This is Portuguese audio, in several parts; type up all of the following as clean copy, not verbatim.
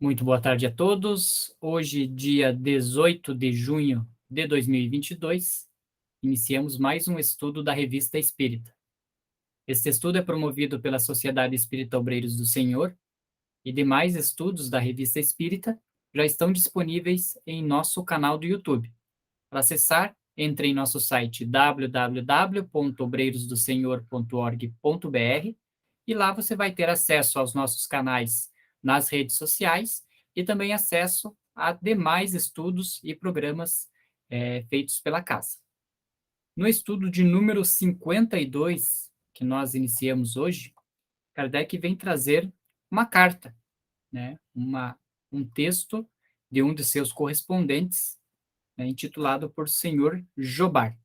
Muito boa tarde a todos. Hoje, dia 18 de junho de 2022, iniciamos mais um estudo da Revista Espírita. Este estudo é promovido pela Sociedade Espírita Obreiros do Senhor e demais estudos da Revista Espírita já estão disponíveis em nosso canal do YouTube. Para acessar, entre em nosso site www.obreirosdosenhor.org.br e lá você vai ter acesso aos nossos canais nas redes sociais e também acesso a demais estudos e programas feitos pela casa. No estudo de número 52, que nós iniciamos hoje, Kardec vem trazer uma carta, né? Um texto de um de seus correspondentes, né, intitulado por Senhor Jobard.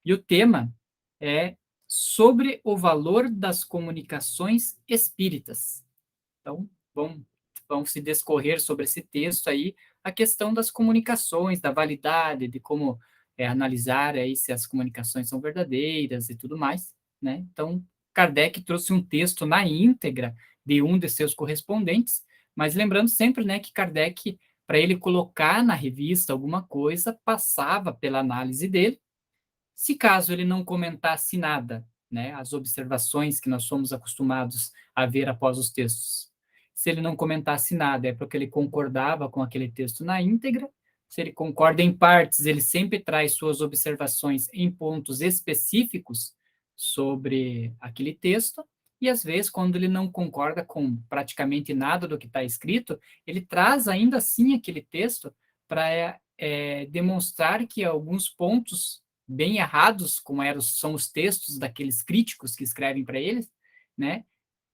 E o tema é sobre o valor das comunicações espíritas. Então, vamos se discorrer sobre esse texto aí, a questão das comunicações, da validade, de como analisar aí se as comunicações são verdadeiras e tudo mais, né? Então, Kardec trouxe um texto na íntegra de um de seus correspondentes, mas lembrando sempre, né, que Kardec, para ele colocar na revista alguma coisa, passava pela análise dele. Se caso ele não comentasse nada, né, as observações que nós somos acostumados a ver após os textos, se ele não comentasse nada, é porque ele concordava com aquele texto na íntegra. Se ele concorda em partes, ele sempre traz suas observações em pontos específicos sobre aquele texto, e às vezes, quando ele não concorda com praticamente nada do que está escrito, ele traz ainda assim aquele texto para demonstrar que alguns pontos bem errados, como são os textos daqueles críticos que escrevem para eles, né?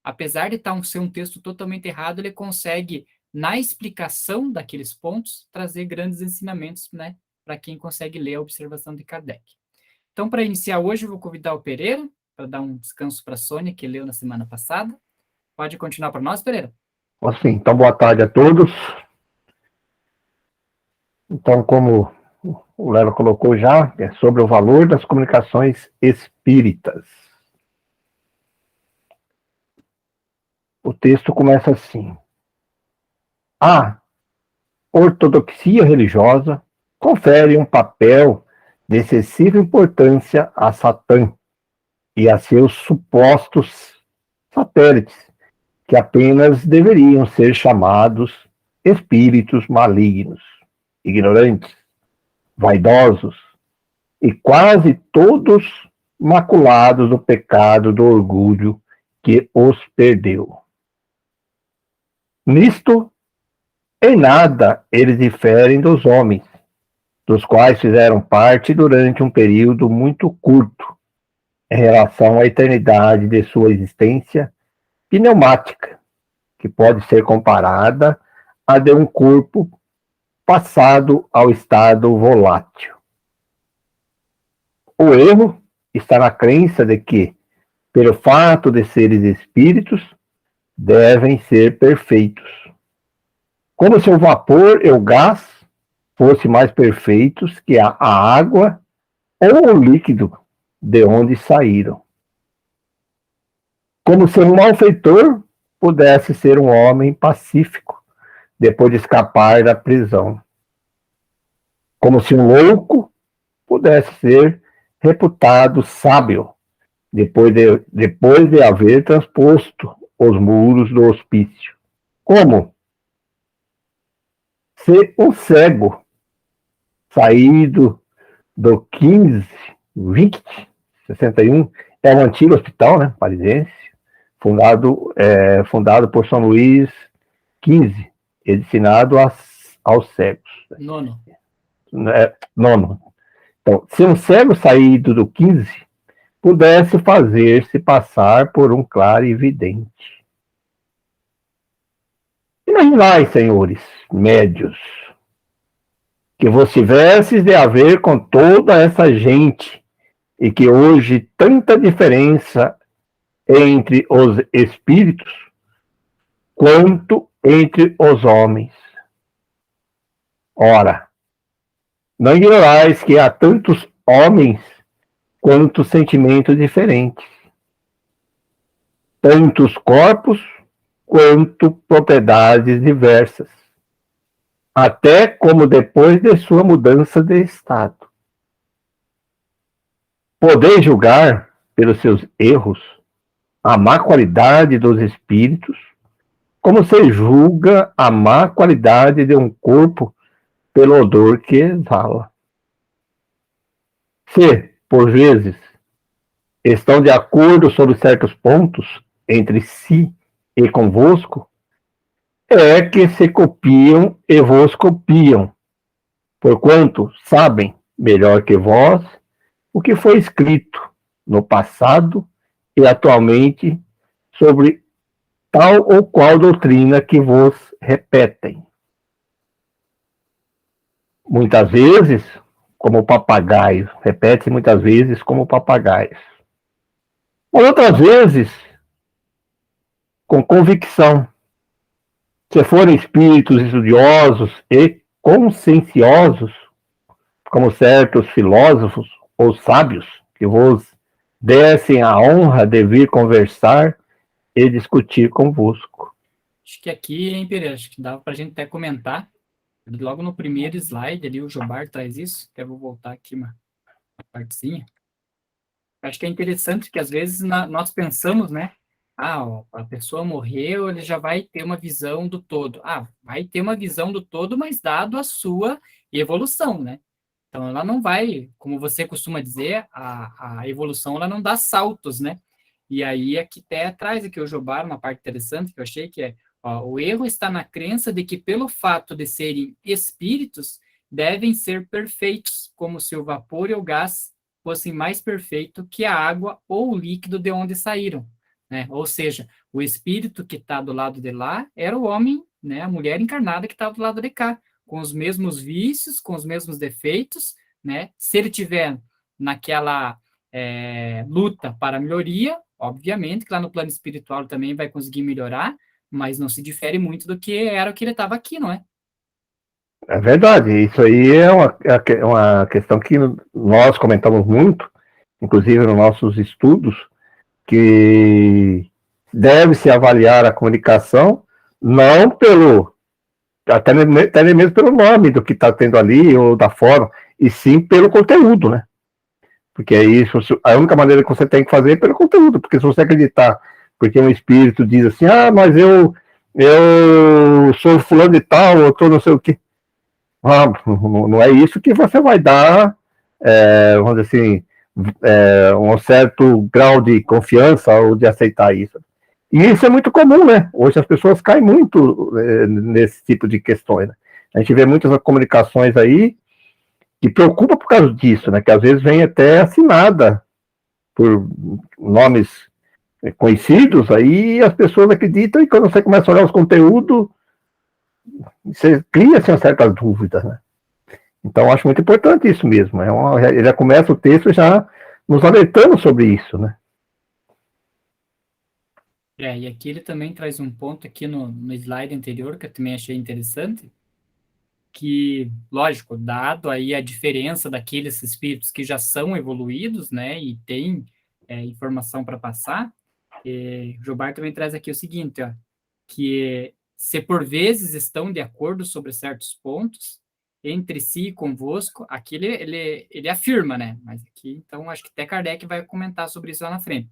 Apesar de ser um texto totalmente errado, ele consegue, na explicação daqueles pontos, trazer grandes ensinamentos, né, para quem consegue ler a observação de Kardec. Então, para iniciar hoje, eu vou convidar o Pereira, para dar um descanso para a Sônia, que leu na semana passada. Pode continuar para nós, Pereira? Sim, então boa tarde a todos. Então, como o Lelo colocou já, é sobre o valor das comunicações espíritas. O texto começa assim: a ortodoxia religiosa confere um papel de excessiva importância a Satã e a seus supostos satélites, que apenas deveriam ser chamados espíritos malignos, ignorantes, vaidosos e quase todos maculados do pecado do orgulho que os perdeu. Nisto, em nada eles diferem dos homens, dos quais fizeram parte durante um período muito curto, em relação à eternidade de sua existência pneumática, que pode ser comparada à de um corpo passado ao estado volátil. O erro está na crença de que, pelo fato de seres espíritos, devem ser perfeitos, como se o vapor e o gás fossem mais perfeitos que a água ou o líquido de onde saíram. Como se um malfeitor pudesse ser um homem pacífico depois de escapar da prisão. Como se um louco pudesse ser reputado sábio depois de haver transposto os muros do hospício. Como se um cego saído do 1561, é um antigo hospital, né, parisiense, fundado por São Luís XV, e destinado aos cegos. Nono. Nono. Então, se um cego saído do 15 pudesse fazer-se passar por um clarividente. Imaginai, senhores médios, que vos tivesses de haver com toda essa gente e que hoje tanta diferença entre os espíritos quanto entre os homens. Ora, não ignorais que há tantos homens quanto sentimentos diferentes, tantos corpos quanto propriedades diversas. até como depois de sua mudança de estado. Poder julgar pelos seus erros a má qualidade dos espíritos, como se julga a má qualidade de um corpo pelo odor que exala. Se, por vezes, estão de acordo sobre certos pontos entre si e convosco, é que se copiam e vos copiam, porquanto sabem melhor que vós o que foi escrito no passado e atualmente sobre tal ou qual doutrina que vos repetem. Muitas vezes, como papagaios, repete-se muitas vezes como papagaios. Outras vezes, com convicção. Se forem espíritos estudiosos e conscienciosos, como certos filósofos ou sábios, que vos dessem a honra de vir conversar e discutir convosco. Acho que aqui, hein, Pereira, acho que dava para a gente até comentar. Logo no primeiro slide ali, o Jobar traz isso. Até vou voltar aqui uma partezinha. Acho que é interessante que às vezes nós pensamos, né? Ah, ó, a pessoa morreu, ele já vai ter uma visão do todo. Ah, vai ter uma visão do todo, mas dado a sua evolução, né? Então, ela não vai, como você costuma dizer, a evolução ela não dá saltos, né? E aí, aqui até traz aqui o Jobar, uma parte interessante que eu achei que é, ó, o erro está na crença de que pelo fato de serem espíritos, devem ser perfeitos, como se o vapor e o gás fossem mais perfeitos que a água ou o líquido de onde saíram, né? Ou seja, o espírito que está do lado de lá era o homem, né? A mulher encarnada que estava do lado de cá, com os mesmos vícios, com os mesmos defeitos, né? Se ele tiver naquela luta para melhoria, obviamente que lá no plano espiritual também vai conseguir melhorar, mas não se difere muito do que era o que ele estava aqui, não é? É verdade, isso aí é uma questão que nós comentamos muito, inclusive nos nossos estudos, que deve-se avaliar a comunicação não pelo, até mesmo pelo nome do que está tendo ali, ou da forma, e sim pelo conteúdo, né? Porque é isso, a única maneira que você tem que fazer é pelo conteúdo, porque se você acreditar, porque um espírito diz assim, ah, mas eu sou fulano de tal, eu tô não sei o quê. Ah, não é isso que você vai dar, vamos dizer assim, um certo grau de confiança ou de aceitar isso. E isso é muito comum, né? Hoje as pessoas caem muito nesse tipo de questões. Né? A gente vê muitas comunicações aí que preocupa por causa disso, né? Que às vezes vem até assinada por nomes conhecidos, aí as pessoas acreditam e quando você começa a olhar os conteúdos, você cria assim, certas dúvidas, né? Então, acho muito importante isso mesmo. Ele já começa o texto já nos alertando sobre isso, né? E aqui ele também traz um ponto aqui no slide anterior, que eu também achei interessante, que, lógico, dado aí a diferença daqueles espíritos que já são evoluídos, né, e tem informação para passar, o Jobar também traz aqui o seguinte, ó, que se por vezes estão de acordo sobre certos pontos, entre si e convosco, aqui ele afirma, né, mas aqui, então, acho que até Kardec vai comentar sobre isso lá na frente,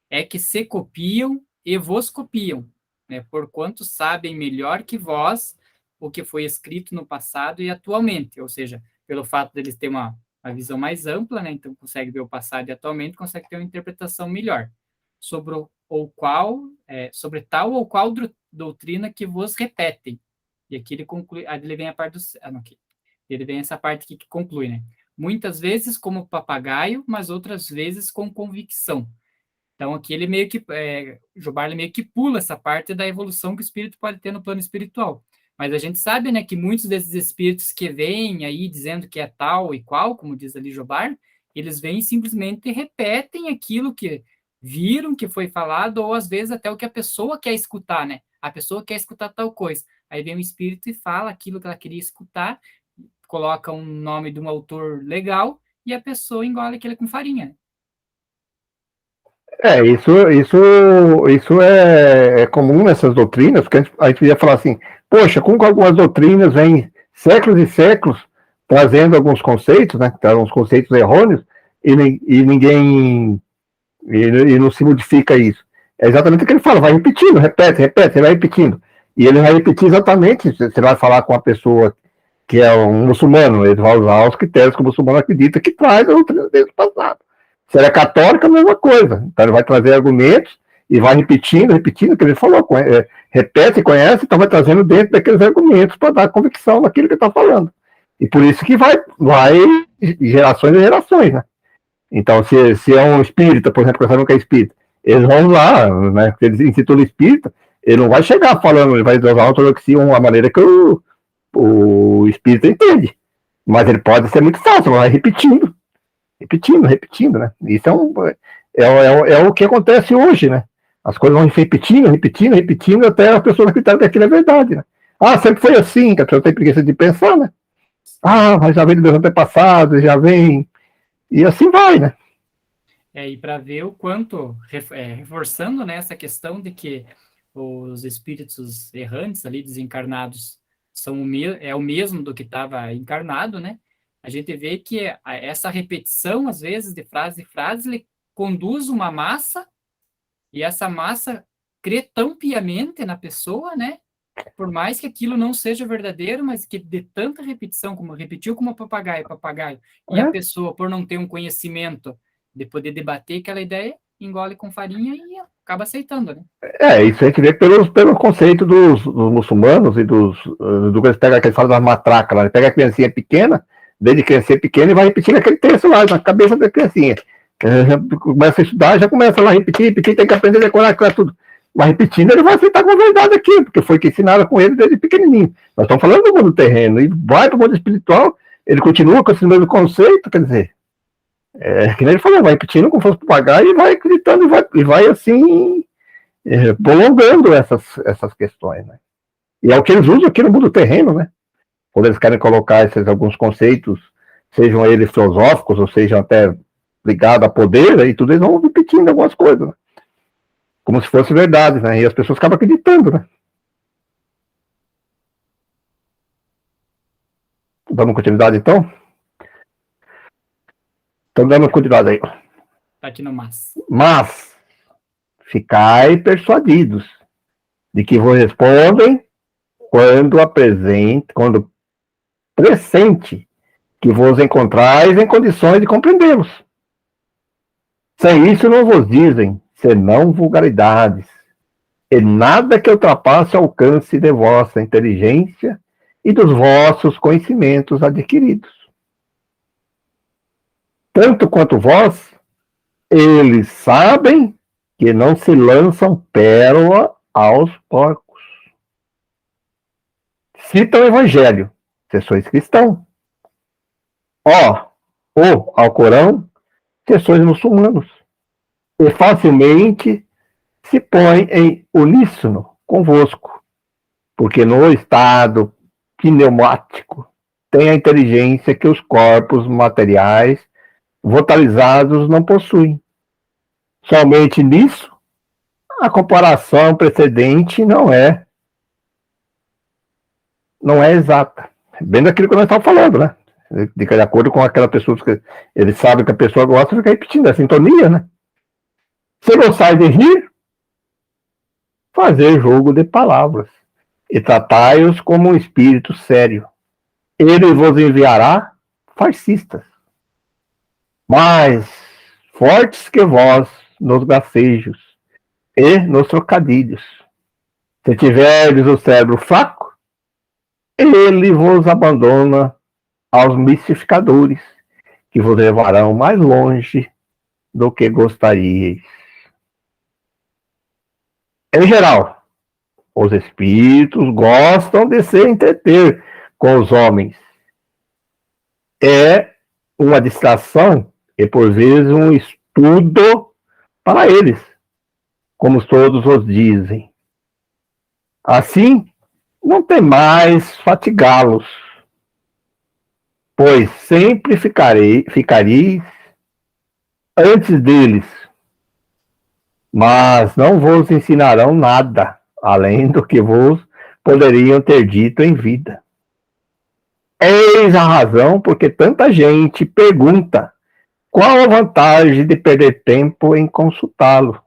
é que se copiam e vos copiam, né, porquanto sabem melhor que vós o que foi escrito no passado e atualmente, ou seja, pelo fato deles ter uma visão mais ampla, né, então consegue ver o passado e atualmente, consegue ter uma interpretação melhor sobre tal ou qual doutrina que vos repetem. E aqui ele conclui, aí ele vem a parte do, não, aqui, ele vem essa parte aqui que conclui, né? Muitas vezes como papagaio, mas outras vezes com convicção. Então, aqui ele meio que, Jobar meio que pula essa parte da evolução que o espírito pode ter no plano espiritual. Mas a gente sabe, né, que muitos desses espíritos que vêm aí dizendo que é tal e qual, como diz ali Jobar, eles vêm e simplesmente repetem aquilo que viram que foi falado, ou às vezes até o que a pessoa quer escutar, né? A pessoa quer escutar tal coisa. Aí vem o espírito e fala aquilo que ela queria escutar, coloca um nome de um autor legal e a pessoa engole aquilo com farinha. Isso é comum nessas doutrinas, porque a gente ia falar assim, poxa, como que algumas doutrinas vêm séculos e séculos, trazendo alguns conceitos, né? Alguns conceitos errôneos, e ninguém e não se modifica isso. É exatamente o que ele fala, vai repetindo, repete, ele vai repetindo. E ele vai repetir exatamente, você vai falar com uma pessoa que é um muçulmano, ele vai usar os critérios que o muçulmano acredita que traz a doutrina dele do passado. Se ele é católico, a mesma coisa. Então ele vai trazer argumentos e vai repetindo, o que ele falou, repete, conhece, então vai trazendo dentro daqueles argumentos para dar convicção naquilo que está falando. E por isso que vai gerações e gerações, né? Então, se é um espírita, por exemplo, que sabe que é espírita, eles vão lá, né? Se eles intitulam espírita, ele não vai chegar falando, ele vai usar a ortodoxia uma maneira que o espírita entende. Mas ele pode ser muito fácil, vai repetindo, né? Isso é o que acontece hoje, né? As coisas vão repetindo, até a pessoa acreditar que aquilo é verdade, né? Ah, sempre foi assim, que a pessoa tem preguiça de pensar, né? Ah, mas já vem dos antepassados, já vem... E assim vai, né? E para ver o quanto, reforçando, né, essa questão de que os espíritos errantes ali, desencarnados, é o mesmo do que estava encarnado, né? A gente vê que essa repetição, às vezes, de frase em frase, ele conduz uma massa, e essa massa crê tão piamente na pessoa, né? Por mais que aquilo não seja verdadeiro, mas que de tanta repetição, como repetiu como papagaio, e a pessoa, por não ter um conhecimento de poder debater aquela ideia, engole com farinha e acaba aceitando, né? Isso a gente vê pelo conceito dos muçulmanos e do que eles pegam, que eles falam das matracas lá. Ele pega a criancinha pequena, desde criancinha pequena, e vai repetindo aquele texto lá na cabeça da criancinha. Começa a estudar, já começa lá a repetir, tem que aprender a decorar tudo. Mas repetindo, ele vai aceitar com a verdade aqui, porque foi que ensinaram com ele desde pequenininho. Nós estamos falando do mundo terreno, e vai para o mundo espiritual, ele continua com esse mesmo conceito, quer dizer, que nem ele falou, vai repetindo como fosse papagaio, e vai acreditando, e vai assim, prolongando essas questões, né? E é o que eles usam aqui no mundo terreno, né? Quando eles querem colocar alguns conceitos, sejam eles filosóficos, ou sejam até ligados a poder, e tudo, eles vão repetindo algumas coisas, né? Como se fosse verdade, né? E as pessoas acabam acreditando, né? Dando continuidade, então? Então, dando continuidade aí. Tá aqui no Mas, ficai persuadidos de que vos respondem quando pressente que vos encontrais em condições de compreendê-los. Sem isso não vos dizem, senão vulgaridades, e nada que ultrapasse o alcance de vossa inteligência e dos vossos conhecimentos adquiridos. Tanto quanto vós, eles sabem que não se lançam pérola aos porcos. Cita o Evangelho, se sois cristão. Ou Alcorão, se sois muçulmanos. E facilmente se põe em uníssono convosco, porque no estado pneumático tem a inteligência que os corpos materiais votalizados não possuem. Somente nisso, a comparação precedente não é exata. Bem daquilo que nós estamos falando, né? De acordo com aquela pessoa que ele sabe que a pessoa gosta, fica repetindo a sintonia, né? Se gostar de rir, fazer jogo de palavras e tratai-os como um espírito sério. Ele vos enviará farcistas, mais fortes que vós nos gracejos e nos trocadilhos. Se tiverdes o cérebro fraco, ele vos abandona aos mistificadores, que vos levarão mais longe do que gostaríeis. Em geral, os espíritos gostam de se entreter com os homens. É uma distração e, por vezes, um estudo para eles, como todos os dizem. Assim, não tem mais fatigá-los, pois sempre ficareis antes deles, mas não vos ensinarão nada, além do que vos poderiam ter dito em vida. Eis a razão porque tanta gente pergunta qual a vantagem de perder tempo em consultá-los,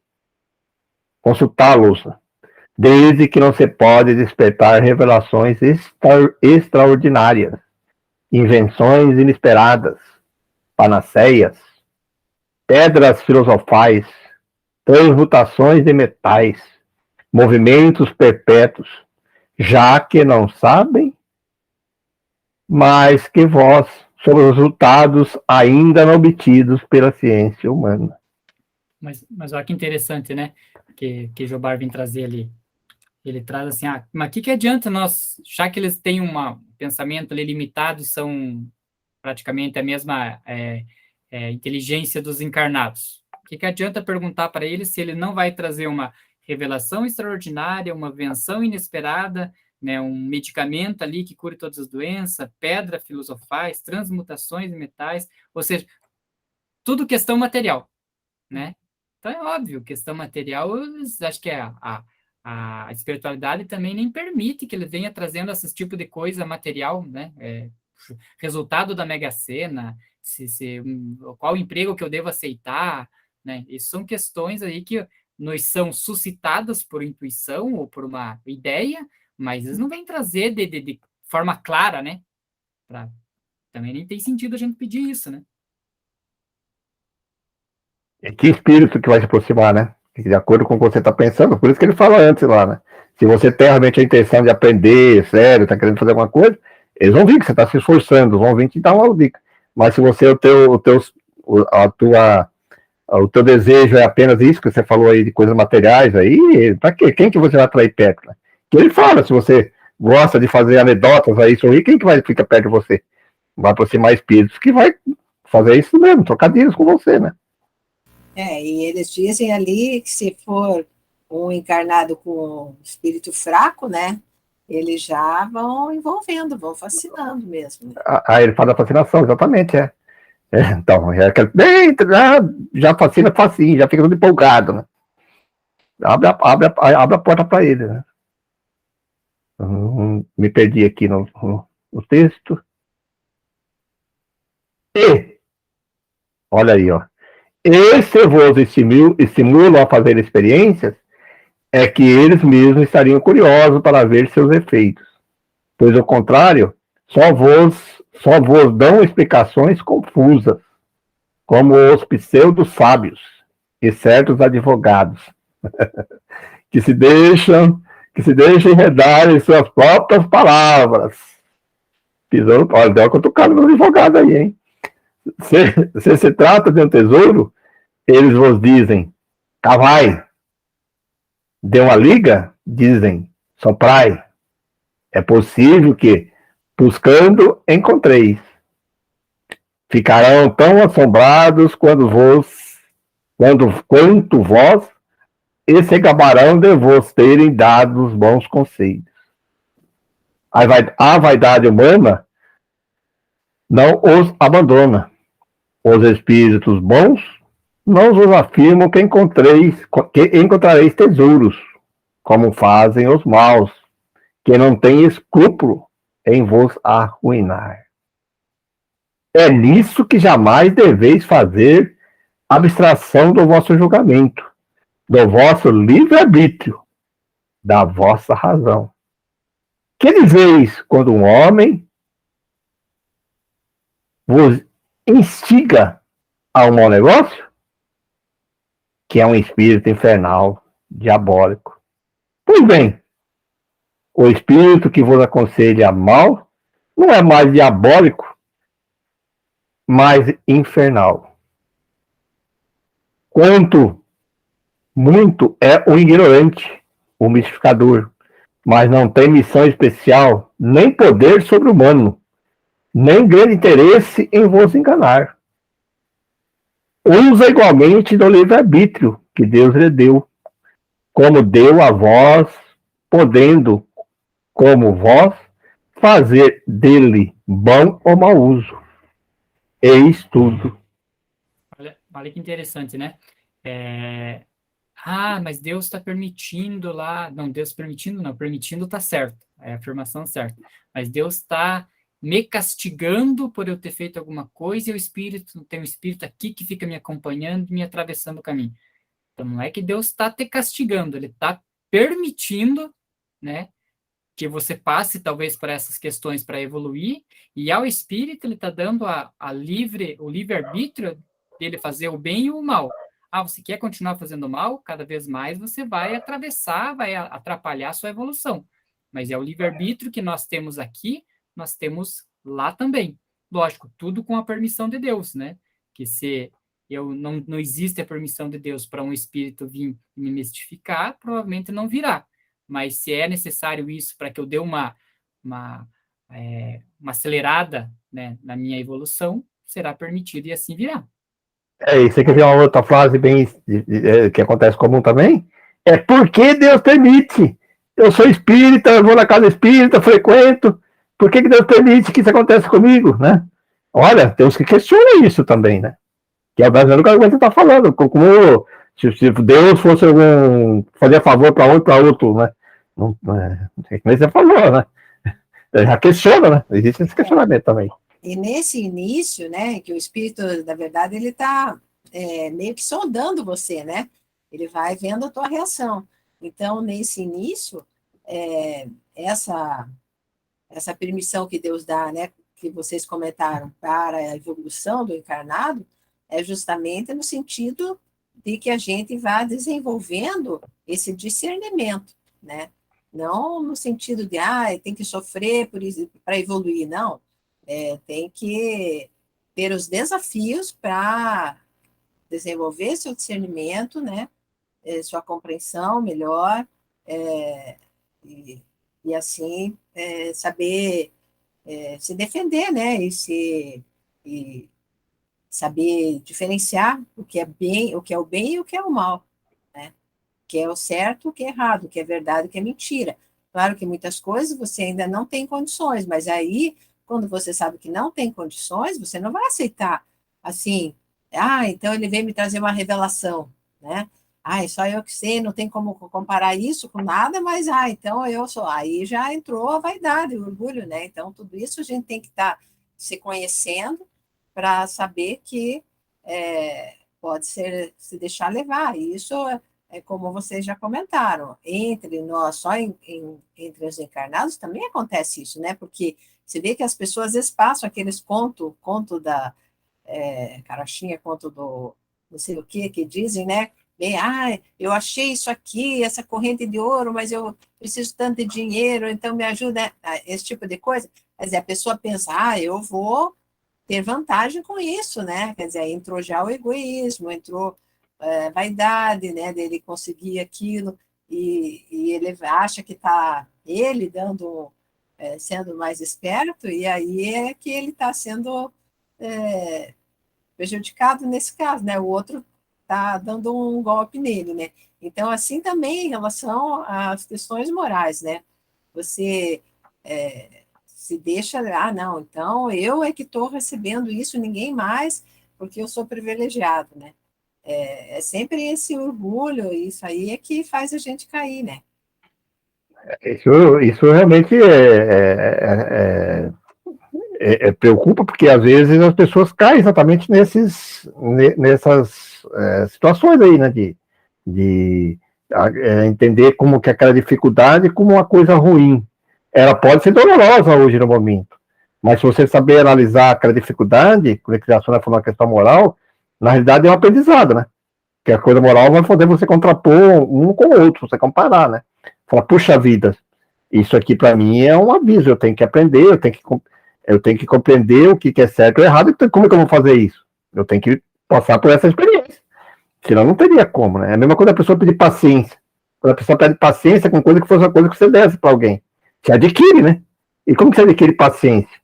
desde que não se pode despertar revelações extraordinárias, invenções inesperadas, panaceias, pedras filosofais, transmutações de metais, movimentos perpétuos, já que não sabem mais que vós sobre os resultados ainda não obtidos pela ciência humana. Mas olha que interessante, né? Que Jobar vem trazer ali. Ele traz assim, mas o que adianta nós, já que eles têm um pensamento ali limitado e são praticamente a mesma inteligência dos encarnados? O que adianta perguntar para ele se ele não vai trazer uma revelação extraordinária, uma invenção inesperada, né, um medicamento ali que cure todas as doenças, pedra filosofais, transmutações de metais, ou seja, tudo questão material, né? Então é óbvio, questão material, acho que a espiritualidade também nem permite que ele venha trazendo esse tipo de coisa material, né? Resultado da Mega Sena, qual emprego que eu devo aceitar, né? Isso são questões aí que nos são suscitadas por intuição ou por uma ideia, mas eles não vêm trazer de forma clara, né? Também nem tem sentido a gente pedir isso, né? E que espírito que vai se aproximar, né? De acordo com o que você está pensando, por isso que ele fala antes lá, né? Se você tem realmente a intenção de aprender, sério, está querendo fazer alguma coisa, eles vão vir que você está se esforçando, vão vir te dar uma dica. Mas se você, o teu desejo é apenas isso que você falou aí de coisas materiais, aí, para quê? Quem que você vai atrair perto? Né? Que ele fala, se você gosta de fazer anedotas aí, sorrir, quem que vai ficar perto de você? Vai aproximar espíritos que vai fazer isso mesmo, trocadilhos com você, né? E eles dizem ali que se for um encarnado com espírito fraco, né, eles já vão envolvendo, vão fascinando mesmo. Né? Ele fala da fascinação, exatamente, então, já fascina facinho, já fica tudo empolgado, né? Abre a porta para ele, né? Me perdi aqui no texto. E, olha aí, ó. E se vos estimulam a fazer experiências, é que eles mesmos estariam curiosos para ver seus efeitos. Pois, ao contrário, só vos dão explicações confusas, como os pseudo-sábios e certos advogados, que se deixam enredar em suas próprias palavras. Pisando, olha, deu uma cutucada no advogado aí, hein? Se trata de um tesouro, eles vos dizem, cavai. De uma liga, dizem, soprai. É possível que, buscando, encontreis. Ficarão tão assombrados quanto vós, e se gabarão de vos terem dado os bons conselhos. A vaidade humana não os abandona. Os espíritos bons não vos afirmam que encontrareis tesouros, como fazem os maus, que não têm escrúpulo em vos arruinar. É nisso que jamais deveis fazer abstração do vosso julgamento, do vosso livre-arbítrio, da vossa razão. Que dizeis quando um homem vos instiga a um mau negócio? Que é um espírito infernal, diabólico. Pois bem, o espírito que vos aconselha mal não é mais diabólico, mas infernal. Quanto muito é o ignorante, o mistificador, mas não tem missão especial, nem poder sobre-humano, nem grande interesse em vos enganar. Usa igualmente do livre-arbítrio que Deus lhe deu, como deu a vós, podendo, como vós, fazer dele bom ou mau uso. Eis tudo. Olha que interessante, né? Mas Deus está permitindo lá. Não, Deus permitindo, não. Permitindo está certo. É a afirmação certa. Mas Deus está me castigando por eu ter feito alguma coisa, e tem um espírito aqui que fica me acompanhando, me atravessando o caminho. Então, não é que Deus está te castigando, ele está permitindo, né, que você passe, talvez, por essas questões para evoluir, e ao espírito ele está dando o livre-arbítrio dele fazer o bem e o mal. Você quer continuar fazendo mal? Cada vez mais você vai atravessar, vai atrapalhar a sua evolução. Mas é o livre-arbítrio que nós temos aqui, nós temos lá também. Lógico, tudo com a permissão de Deus, né? Que se não existe a permissão de Deus para um espírito vir me mistificar, provavelmente não virá. Mas se é necessário isso para que eu dê uma acelerada, né, na minha evolução, será permitido e assim virá. E você quer ver uma outra frase bem que acontece comum também? É porque Deus permite. Eu sou espírita, eu vou na casa espírita, frequento. Por que Deus permite que isso aconteça comigo, né? Olha, temos que questionar isso também, né? Que é o brasileiro que você está falando. Como se Deus fosse fazer favor para um e para outro, né? Não é como você falou, né? Já questiona, né? Existe esse questionamento também. E nesse início, né, que o espírito, na verdade, ele está meio que sondando você, né? Ele vai vendo a tua reação. Então, nesse início, essa permissão que Deus dá, né, que vocês comentaram, para a evolução do encarnado, é justamente no sentido de que a gente vá desenvolvendo esse discernimento, né? Não no sentido de, tem que sofrer para evoluir, não. Tem que ter os desafios para desenvolver seu discernimento, né? Sua compreensão melhor, e assim saber se defender, né? E saber diferenciar o que é bem, o que é o bem e o que é o mal, né? O que é o certo, o que é errado, o que é verdade, o que é mentira. Claro que muitas coisas você ainda não tem condições, mas aí, quando você sabe que não tem condições, você não vai aceitar assim, então ele veio me trazer uma revelação, né? Só eu que sei, não tem como comparar isso com nada, mas, então eu sou. Aí já entrou a vaidade, o orgulho, né? Então, tudo isso a gente tem que estar se conhecendo para saber que pode se deixar levar. E isso é como vocês já comentaram, entre nós, só entre os encarnados, também acontece isso, né? Porque você vê que as pessoas às vezes passam aqueles conto da carochinha, conto do não sei o que dizem, né? Bem, eu achei isso aqui, essa corrente de ouro, mas eu preciso tanto de dinheiro, então me ajuda, esse tipo de coisa. Quer dizer, a pessoa pensa, eu vou ter vantagem com isso, né? Quer dizer, entrou já o egoísmo, entrou vaidade, né? Dele conseguir aquilo, e ele acha que está ele sendo mais esperto, e aí é que ele está sendo prejudicado nesse caso, né? O outro está dando um golpe nele, né? Então, assim também em relação às questões morais, né? Você se deixa, não, então eu é que estou recebendo isso, ninguém mais, porque eu sou privilegiado, né? É sempre esse orgulho, isso aí é que faz a gente cair, né? Isso realmente preocupa, porque às vezes as pessoas caem exatamente nessas situações aí, né, de entender como que aquela dificuldade como uma coisa ruim. Ela pode ser dolorosa hoje no momento, mas se você saber analisar aquela dificuldade, quando a criação foi uma questão moral, na realidade é um aprendizado, né? Que a coisa moral vai poder você contrapor um com o outro, você comparar, né? Falar, puxa vida, isso aqui para mim é um aviso, eu tenho que aprender, eu tenho que compreender o que é certo ou errado, e como é que eu vou fazer isso? Eu tenho que passar por essa experiência. Senão não teria como, né? É a mesma coisa a pessoa pedir paciência. Quando a pessoa pede paciência com coisa que fosse uma coisa que você desse para alguém. Você adquire, né? E como que você adquire paciência?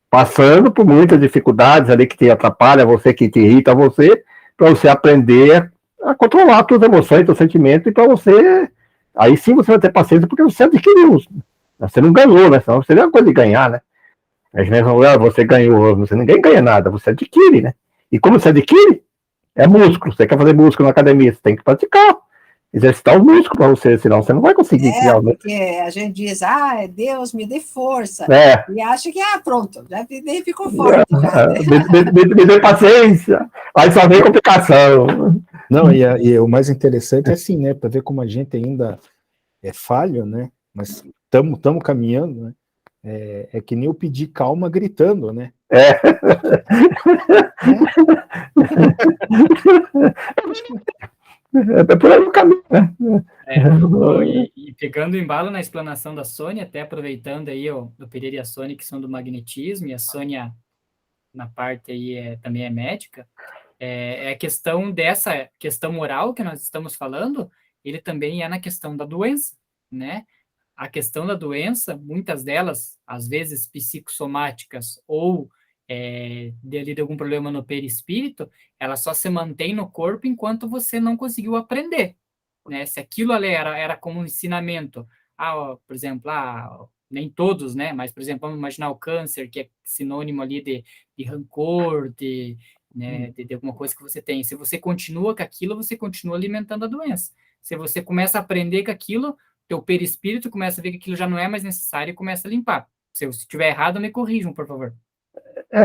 Passando por muitas dificuldades ali que te atrapalha você, que te irrita você, para você aprender a controlar as suas emoções, seus sentimentos, e para você... Aí sim você vai ter paciência, porque você adquiriu. Você não ganhou, né? Senão seria uma coisa de ganhar, né? A gente fala, você ganhou, ninguém ganha nada, você adquire, né? E como você adquire? É músculo. Você quer fazer músculo na academia, você tem que praticar. exercitar os músculos para você, senão você não vai conseguir criar os músculos. Porque a gente diz, Deus me dê força. E acha que, pronto, já ficou forte. Já, né? Me dê paciência, aí só vem complicação. Não, e o mais interessante é assim, né, para ver como a gente ainda é falho, né, mas estamos caminhando, né, é que nem eu pedir calma gritando, né. É por aí o caminho, né? E pegando o embalo na explanação da Sônia, até aproveitando aí o Pereira e a Sônia, que são do magnetismo, e a Sônia, na parte aí, também é médica, é a questão dessa questão moral que nós estamos falando, ele também é na questão da doença, né? A questão da doença, muitas delas, às vezes psicossomáticas ou de algum problema no perispírito, ela só se mantém no corpo enquanto você não conseguiu aprender, né? Se aquilo ali era como um ensinamento, por exemplo, nem todos, né? Mas, por exemplo, vamos imaginar o câncer, que é sinônimo ali de rancor, né, de alguma coisa que você tem. Se você continua com aquilo, você continua alimentando a doença. Se você começa a aprender com aquilo, teu perispírito começa a ver que aquilo já não é mais necessário e começa a limpar. Se eu estiver errado, me corrijam, por favor.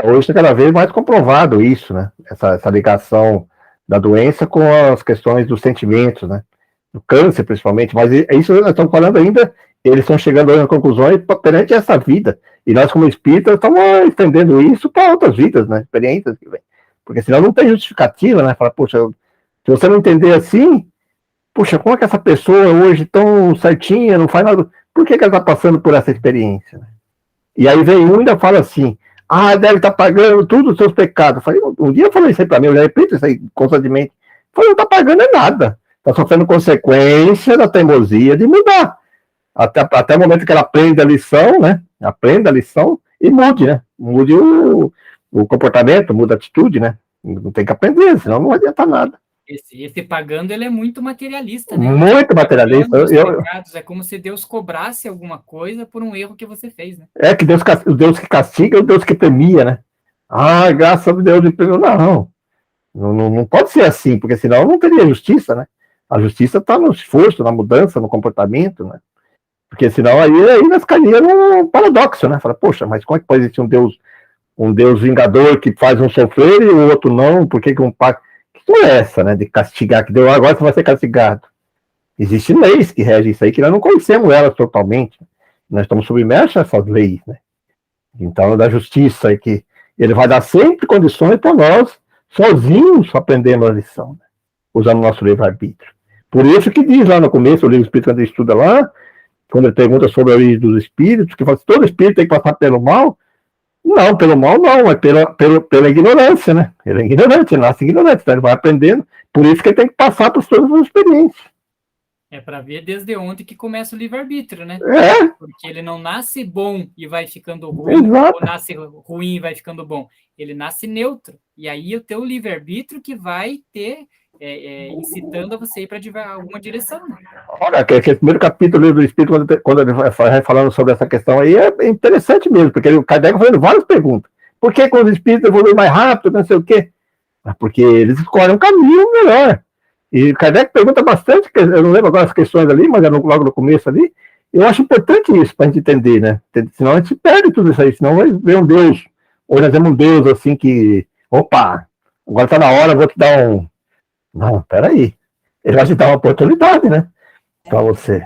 Hoje está cada vez mais comprovado isso, né? Essa ligação da doença com as questões dos sentimentos, né? Do câncer, principalmente. Mas isso nós estamos falando ainda, eles estão chegando a conclusões perante essa vida. E nós, como espíritas, estamos estendendo isso para outras vidas, né? Experiências que vem. Porque senão não tem justificativa, né? Falar, poxa, se você não entender assim, poxa, como é que essa pessoa hoje tão certinha, não faz nada? Por que ela está passando por essa experiência? Né? E aí vem um e ainda fala assim, deve estar pagando tudo os seus pecados. Eu falei, um dia eu falei isso aí para mim, eu já repito isso aí constantemente. Eu falei, não está pagando nada. Está sofrendo consequência da teimosia de mudar. Até o momento que ela aprende a lição, né? Aprenda a lição e mude, né? Mude o comportamento, muda a atitude, né? Não tem que aprender, senão não adianta nada. Esse pagando, ele é muito materialista, né? Muito materialista. É como se Deus cobrasse alguma coisa por um erro que você fez, né? É que Deus que castiga é o Deus que premia, né? Graças a Deus ele premiou. Não pode ser assim, porque senão não teria justiça, né? A justiça está no esforço, na mudança, no comportamento, né? Porque senão aí nós caímos num paradoxo, né? Fala, poxa, mas como é que pode existir um Deus vingador que faz um sofrer e o outro não? Por que um paga? Que não é essa, né? De castigar, que deu agora você vai ser castigado. Existem leis que regem isso aí, que nós não conhecemos elas totalmente. Nós estamos submersos a essas leis, né? Então, da justiça é que ele vai dar sempre condições para nós, sozinhos, aprendermos a lição, né? Usando o nosso livre-arbítrio. Por isso que diz lá no começo, o livro Espírito, quando ele estuda lá, quando ele pergunta sobre a origem dos espíritos, que fala que todo espírito tem que passar pelo mal. Não, pelo mal não, é pela ignorância, né? Ele é ignorante, ele nasce ignorante, então ele vai aprendendo, por isso que ele tem que passar por todas as experiências. É para ver desde onde que começa o livre-arbítrio, né? Porque ele não nasce bom e vai ficando ruim, ou nasce ruim e vai ficando bom. Ele nasce neutro. E aí o teu livre-arbítrio que vai ter, incitando a você ir para alguma direção. Né? Olha, aquele primeiro capítulo do livro do Espírito, quando ele vai falando sobre essa questão aí, é interessante mesmo, porque o Kardec fazendo várias perguntas. Por que quando os espíritos evoluem mais rápido, não sei o quê? Porque eles escolhem um caminho melhor. E Kardec pergunta bastante, eu não lembro agora as questões ali, mas é logo no começo ali. Eu acho importante isso para a gente entender, né? Senão a gente perde tudo isso aí, senão vai ver um Deus. Hoje nós temos um Deus assim que, opa, agora está na hora, vou te dar um. Não, peraí. Ele vai te dar uma oportunidade, né? Para você.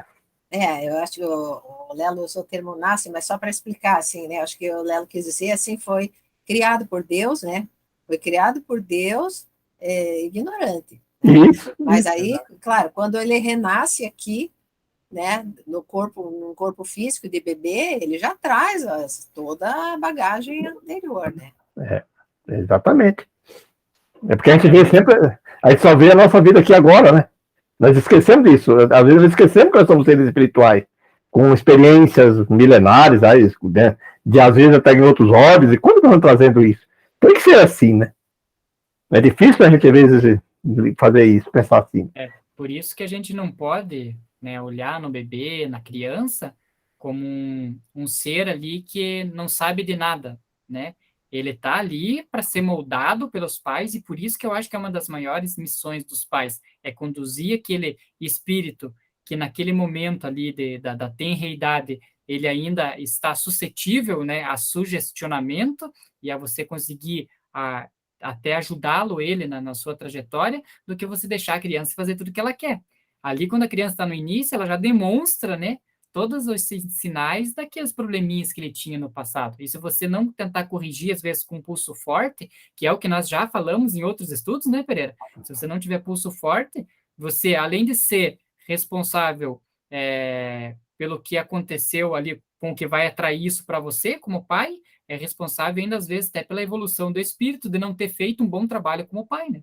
Eu acho que o Lelo usou o termo nasce, mas só para explicar, assim, né? Acho que o Lelo quis dizer, assim, foi criado por Deus, né? Foi criado por Deus, ignorante. Isso. Mas aí, claro, quando ele renasce aqui, né, num corpo físico de bebê, ele já traz toda a bagagem anterior, né? Exatamente. É porque a gente vê sempre, a gente só vê a nossa vida aqui agora, né? Nós esquecemos disso. Às vezes nós esquecemos que nós somos seres espirituais, com experiências milenares, né? Às vezes até em outros hobbies, e quando nós estamos trazendo isso? Tem que ser assim, né? É difícil a gente, às vezes, fazer isso, pensar assim. Por isso que a gente não pode, né, olhar no bebê, na criança, como um ser ali que não sabe de nada, né? Ele está ali para ser moldado pelos pais, e por isso que eu acho que é uma das maiores missões dos pais, é conduzir aquele espírito que naquele momento ali da tenra-idade, ele ainda está suscetível, né, a sugestionamento, e a você conseguir até ajudá-lo, ele, na sua trajetória, do que você deixar a criança fazer tudo o que ela quer. Ali, quando a criança está no início, ela já demonstra, né, todos os sinais daqueles probleminhas que ele tinha no passado. E se você não tentar corrigir, às vezes, com pulso forte, que é o que nós já falamos em outros estudos, né, Pereira? Se você não tiver pulso forte, você, além de ser responsável pelo que aconteceu ali, com o que vai atrair isso para você, como pai, é responsável ainda, às vezes, até pela evolução do espírito, de não ter feito um bom trabalho como pai, né?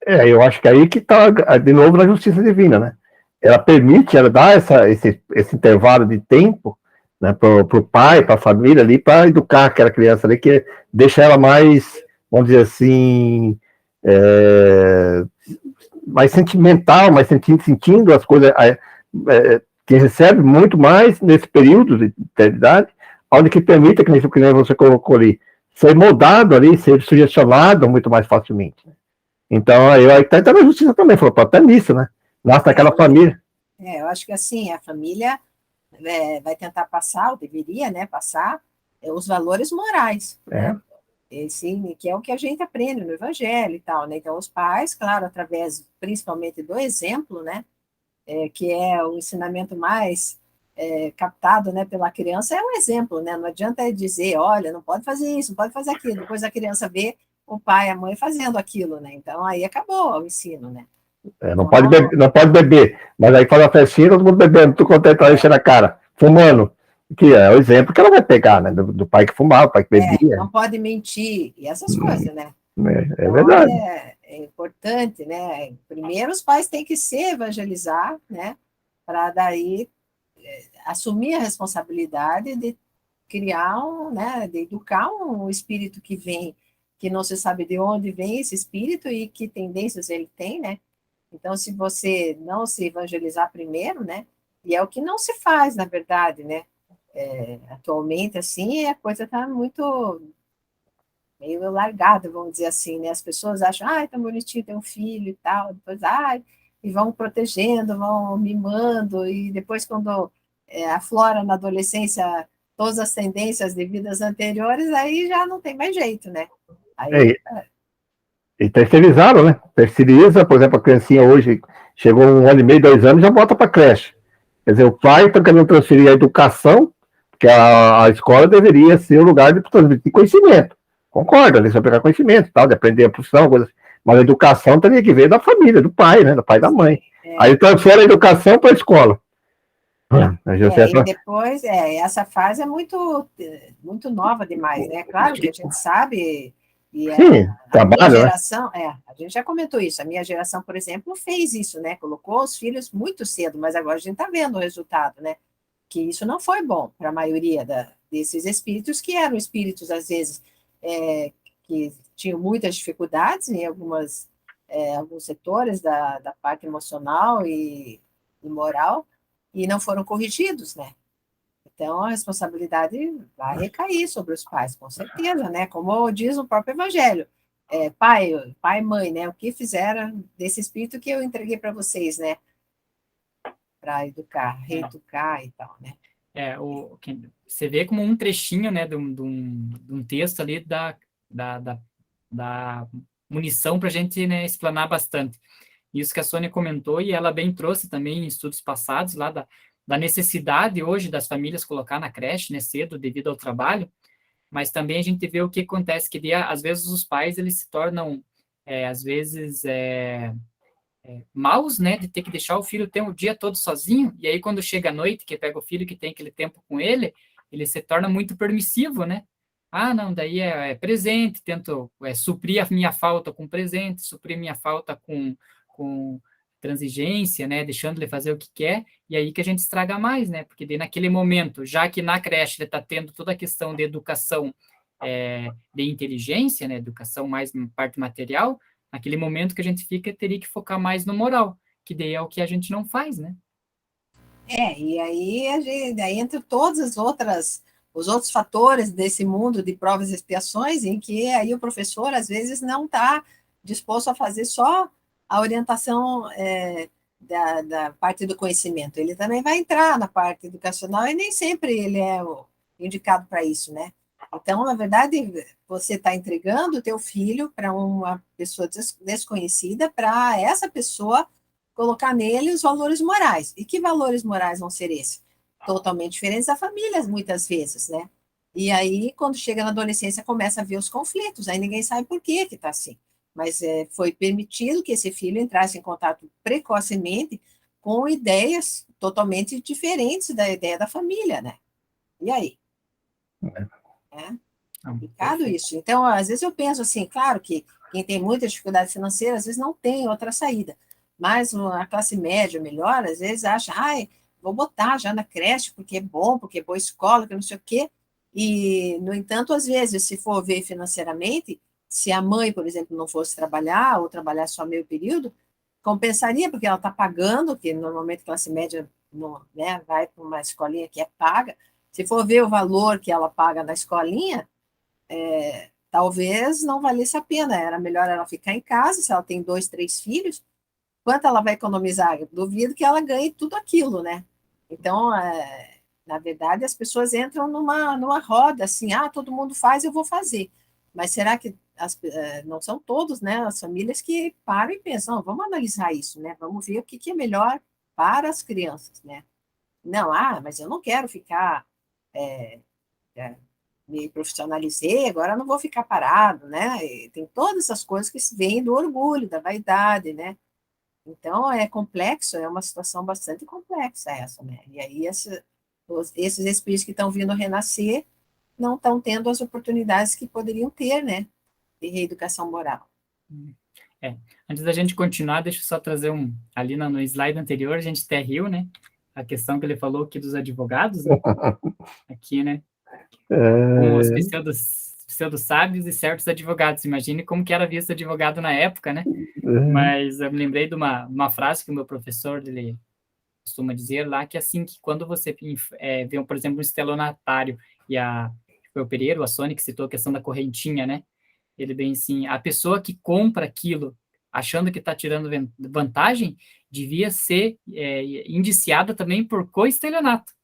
Eu acho que aí que está, de novo, na justiça divina, né? Ela permite, ela dá esse intervalo de tempo, né, para o pai, para a família ali, para educar aquela criança ali, que deixa ela mais, vamos dizer assim, mais sentimental, mais sentindo as coisas, que recebe muito mais nesse período de eternidade, onde que permite, que nem você colocou ali, ser moldado ali, ser sugestionado muito mais facilmente. Então, aí está na justiça também, falou, até nisso, né? Nasce naquela família. Eu acho que assim, a família vai tentar passar, ou deveria, né, passar os valores morais, né? Que é o que a gente aprende no Evangelho e tal, né? Então, os pais, claro, através principalmente do exemplo, né, que é o ensinamento mais captado, né, pela criança, é um exemplo, né? Não adianta dizer, olha, não pode fazer isso, não pode fazer aquilo, depois a criança vê o pai e a mãe fazendo aquilo, né? Então, aí acabou o ensino, né? Não pode beber, mas aí faz a festinha, todo mundo bebendo, tudo contente, ela enchendo a cara, fumando, que é o exemplo que ela vai pegar, né, do pai que fumava, do pai que bebia. Não pode mentir, e essas coisas, né? É verdade. É importante, né? Primeiro os pais têm que se evangelizar, né? Para daí assumir a responsabilidade de criar né, de educar um espírito que vem, que não se sabe de onde vem esse espírito e que tendências ele tem, né? Então, se você não se evangelizar primeiro, né? E é o que não se faz, na verdade, né? Atualmente, assim, a coisa está muito meio largada, vamos dizer assim, né? As pessoas acham, tão bonitinho, tem um filho e tal, depois, e vão protegendo, vão mimando, e depois, quando aflora na adolescência todas as tendências de vidas anteriores, aí já não tem mais jeito, né? Aí, e terceirizaram, né? Terceiriza, por exemplo, a criancinha hoje chegou 1 ano e meio, 2 anos, já bota para creche. Quer dizer, o pai está querendo transferir a educação, porque a escola deveria ser o lugar de transmitir conhecimento. Concorda, né? Você vai pegar conhecimento, tal, de aprender a profissão, coisas. Mas a educação teria que vir da família, do pai, né? Do pai e da mãe. Aí transfere a educação para a escola. E depois, essa fase é muito, muito nova demais, né? Claro que a gente sabe, e a minha geração, a gente já comentou isso, a minha geração, por exemplo, fez isso, né? Colocou os filhos muito cedo, mas agora a gente está vendo o resultado, né? Que isso não foi bom para a maioria desses espíritos, que eram espíritos, às vezes, que tinham muitas dificuldades em alguns setores da parte emocional e moral, e não foram corrigidos, né? Então, a responsabilidade vai recair sobre os pais, com certeza, né? Como diz o próprio Evangelho. Pai e mãe, né? O que fizeram desse espírito que eu entreguei para vocês, né? Para educar, reeducar e tal, né? Você vê como um trechinho, né, de um texto ali da munição para a gente, né, explanar bastante. Isso que a Sônia comentou, e ela bem trouxe também em estudos passados, lá da necessidade hoje das famílias colocar na creche, né, cedo, devido ao trabalho, mas também a gente vê o que acontece, que às vezes os pais, eles se tornam, às vezes, maus, né, de ter que deixar o filho ter o dia todo sozinho, e aí quando chega a noite, que pega o filho que tem aquele tempo com ele se torna muito permissivo, né? Não, daí é presente, tento suprir a minha falta com presente, suprir minha falta com transigência, né, deixando ele fazer o que quer, e aí que a gente estraga mais, né, porque daí naquele momento, já que na creche ele está tendo toda a questão de educação de inteligência, né, educação mais parte material, naquele momento que a gente teria que focar mais no moral, que daí é o que a gente não faz, né? E aí, daí entre todas as outras os outros fatores desse mundo de provas e expiações, em que aí o professor, às vezes, não está disposto a fazer só a orientação da parte do conhecimento. Ele também vai entrar na parte educacional e nem sempre ele é o indicado para isso, né? Então, na verdade, você está entregando o teu filho para uma pessoa desconhecida, para essa pessoa colocar nele os valores morais. E que valores morais vão ser esses? Totalmente diferentes da família, muitas vezes, né? E aí, quando chega na adolescência, começa a ver os conflitos, aí ninguém sabe por que está assim. Mas foi permitido que esse filho entrasse em contato precocemente com ideias totalmente diferentes da ideia da família, né? E aí? É complicado isso. Então, às vezes eu penso assim, claro que quem tem muita dificuldade financeira, às vezes não tem outra saída, mas a classe média melhor, às vezes acha, vou botar já na creche, porque é bom, porque é boa escola, que não sei o quê, e, no entanto, às vezes, se for ver financeiramente, se a mãe, por exemplo, não fosse trabalhar, ou trabalhar só meio período, compensaria, porque ela está pagando, que normalmente classe média não, né, vai para uma escolinha que é paga. Se for ver o valor que ela paga na escolinha, talvez não valesse a pena. Era melhor ela ficar em casa, se ela tem 2, 3 filhos, quanto ela vai economizar? Eu duvido que ela ganhe tudo aquilo, né? Então, na verdade, as pessoas entram numa roda, assim, todo mundo faz, eu vou fazer. Mas será que não são todos, né, as famílias que param e pensam, vamos analisar isso, né? Vamos ver o que é melhor para as crianças, né? Não, mas eu não quero ficar, me profissionalizei, agora não vou ficar parado, né? E tem todas essas coisas que vêm do orgulho, da vaidade, né? Então, é complexo, é uma situação bastante complexa essa, né? E aí, esses espíritos que estão vindo renascer não estão tendo as oportunidades que poderiam ter, né? De reeducação moral. Antes da gente continuar, deixa eu só trazer ali no slide anterior, a gente até riu, né? A questão que ele falou aqui dos advogados, né? Aqui, né? Com os pseudo-sábios e certos advogados. Imagine como que era visto advogado na época, né? Mas eu me lembrei de uma frase que o meu professor, ele costuma dizer lá, que assim, que quando você vê, por exemplo, um estelionatário, e foi o Pereira, a Sônia, que citou a questão da correntinha, né? Ele bem assim, a pessoa que compra aquilo, achando que está tirando vantagem, devia ser indiciada também por coestelionato,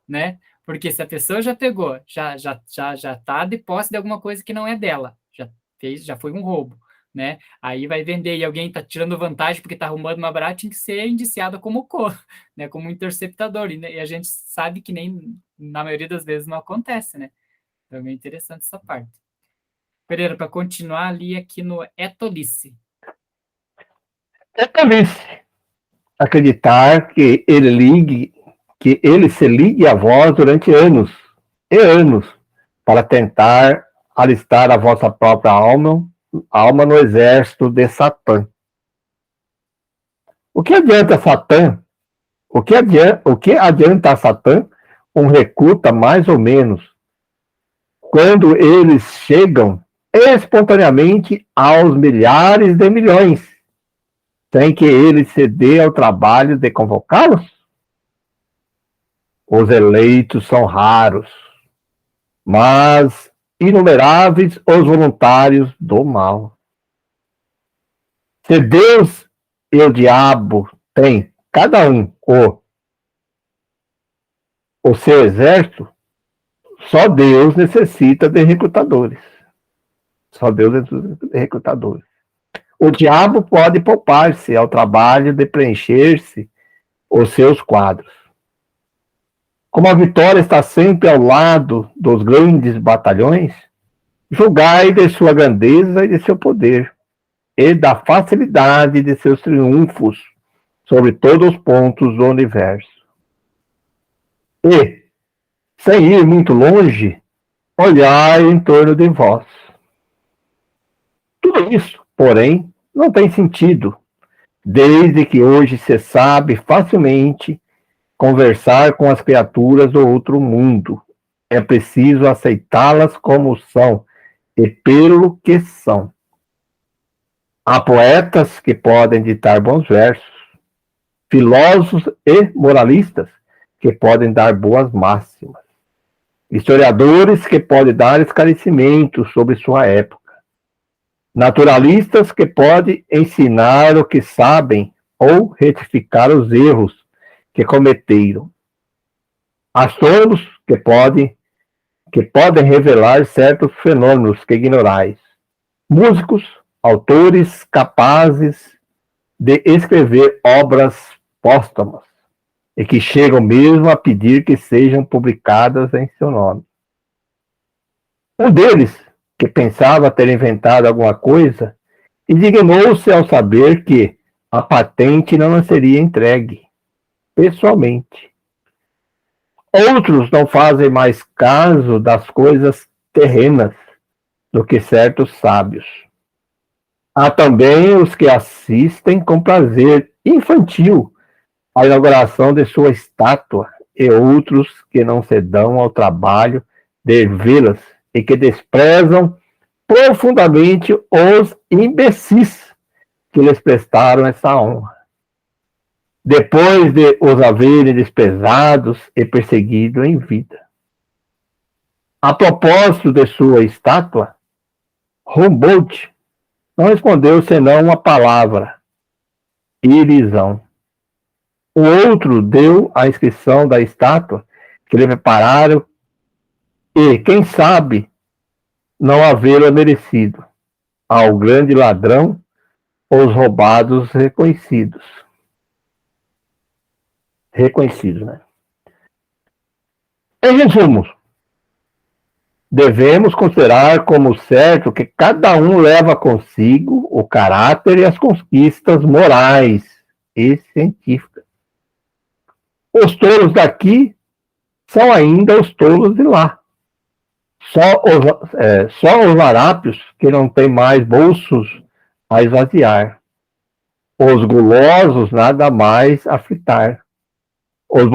né? Porque se a pessoa já pegou, já está de posse de alguma coisa que não é dela, já foi um roubo, né? Aí vai vender e alguém está tirando vantagem porque está arrumando uma barata, tem que ser indiciado como né? Como interceptador. E a gente sabe que nem na maioria das vezes não acontece, né? Então é bem interessante essa parte. Pereira, para continuar ali aqui no tolice. É tolice acreditar que ele se ligue a vós durante anos e anos para tentar alistar a vossa própria alma no exército de Satã. O que adianta Satã? O que adianta a Satã recruta mais ou menos quando eles chegam espontaneamente aos milhares de milhões, sem que ele se dê ao trabalho de convocá-los? Os eleitos são raros, mas inumeráveis os voluntários do mal. Se Deus e o diabo têm, cada um, o seu exército, só Deus necessita de recrutadores. Só Deus necessita de recrutadores. O diabo pode poupar-se ao trabalho de preencher-se os seus quadros. Como a vitória está sempre ao lado dos grandes batalhões, julgai de sua grandeza e de seu poder, e da facilidade de seus triunfos sobre todos os pontos do universo. E, sem ir muito longe, olhai em torno de vós. Tudo isso, porém, não tem sentido, desde que hoje se sabe facilmente conversar com as criaturas do outro mundo. É preciso aceitá-las como são e pelo que são. Há poetas que podem ditar bons versos, filósofos e moralistas que podem dar boas máximas. historiadores que podem dar esclarecimentos sobre sua época, naturalistas que podem ensinar o que sabem ou retificar os erros que cometeram, astrônomos que podem revelar certos fenômenos que ignorais, músicos, autores capazes de escrever obras póstumas e que chegam mesmo a pedir que sejam publicadas em seu nome. Um deles, que pensava ter inventado alguma coisa, indignou-se ao saber que a patente não lhe seria entregue pessoalmente. Outros não fazem mais caso das coisas terrenas do que certos sábios. Há também os que assistem com prazer infantil à inauguração de sua estátua e outros que não se dão ao trabalho de vê-las e que desprezam profundamente os imbecis que lhes prestaram essa honra, depois de os haverem desprezados e perseguido em vida. A propósito de sua estátua, Humboldt não respondeu senão uma palavra: irisão. O outro deu a inscrição da estátua que lhe prepararam e, quem sabe, não havê-la merecido, ao grande ladrão os roubados reconhecidos. Né? Em resumo, devemos considerar como certo que cada um leva consigo o caráter e as conquistas morais e científicas. Os tolos daqui são ainda os tolos de lá. Só os larápios que não têm mais bolsos a esvaziar. Os gulosos nada mais a fritar. Os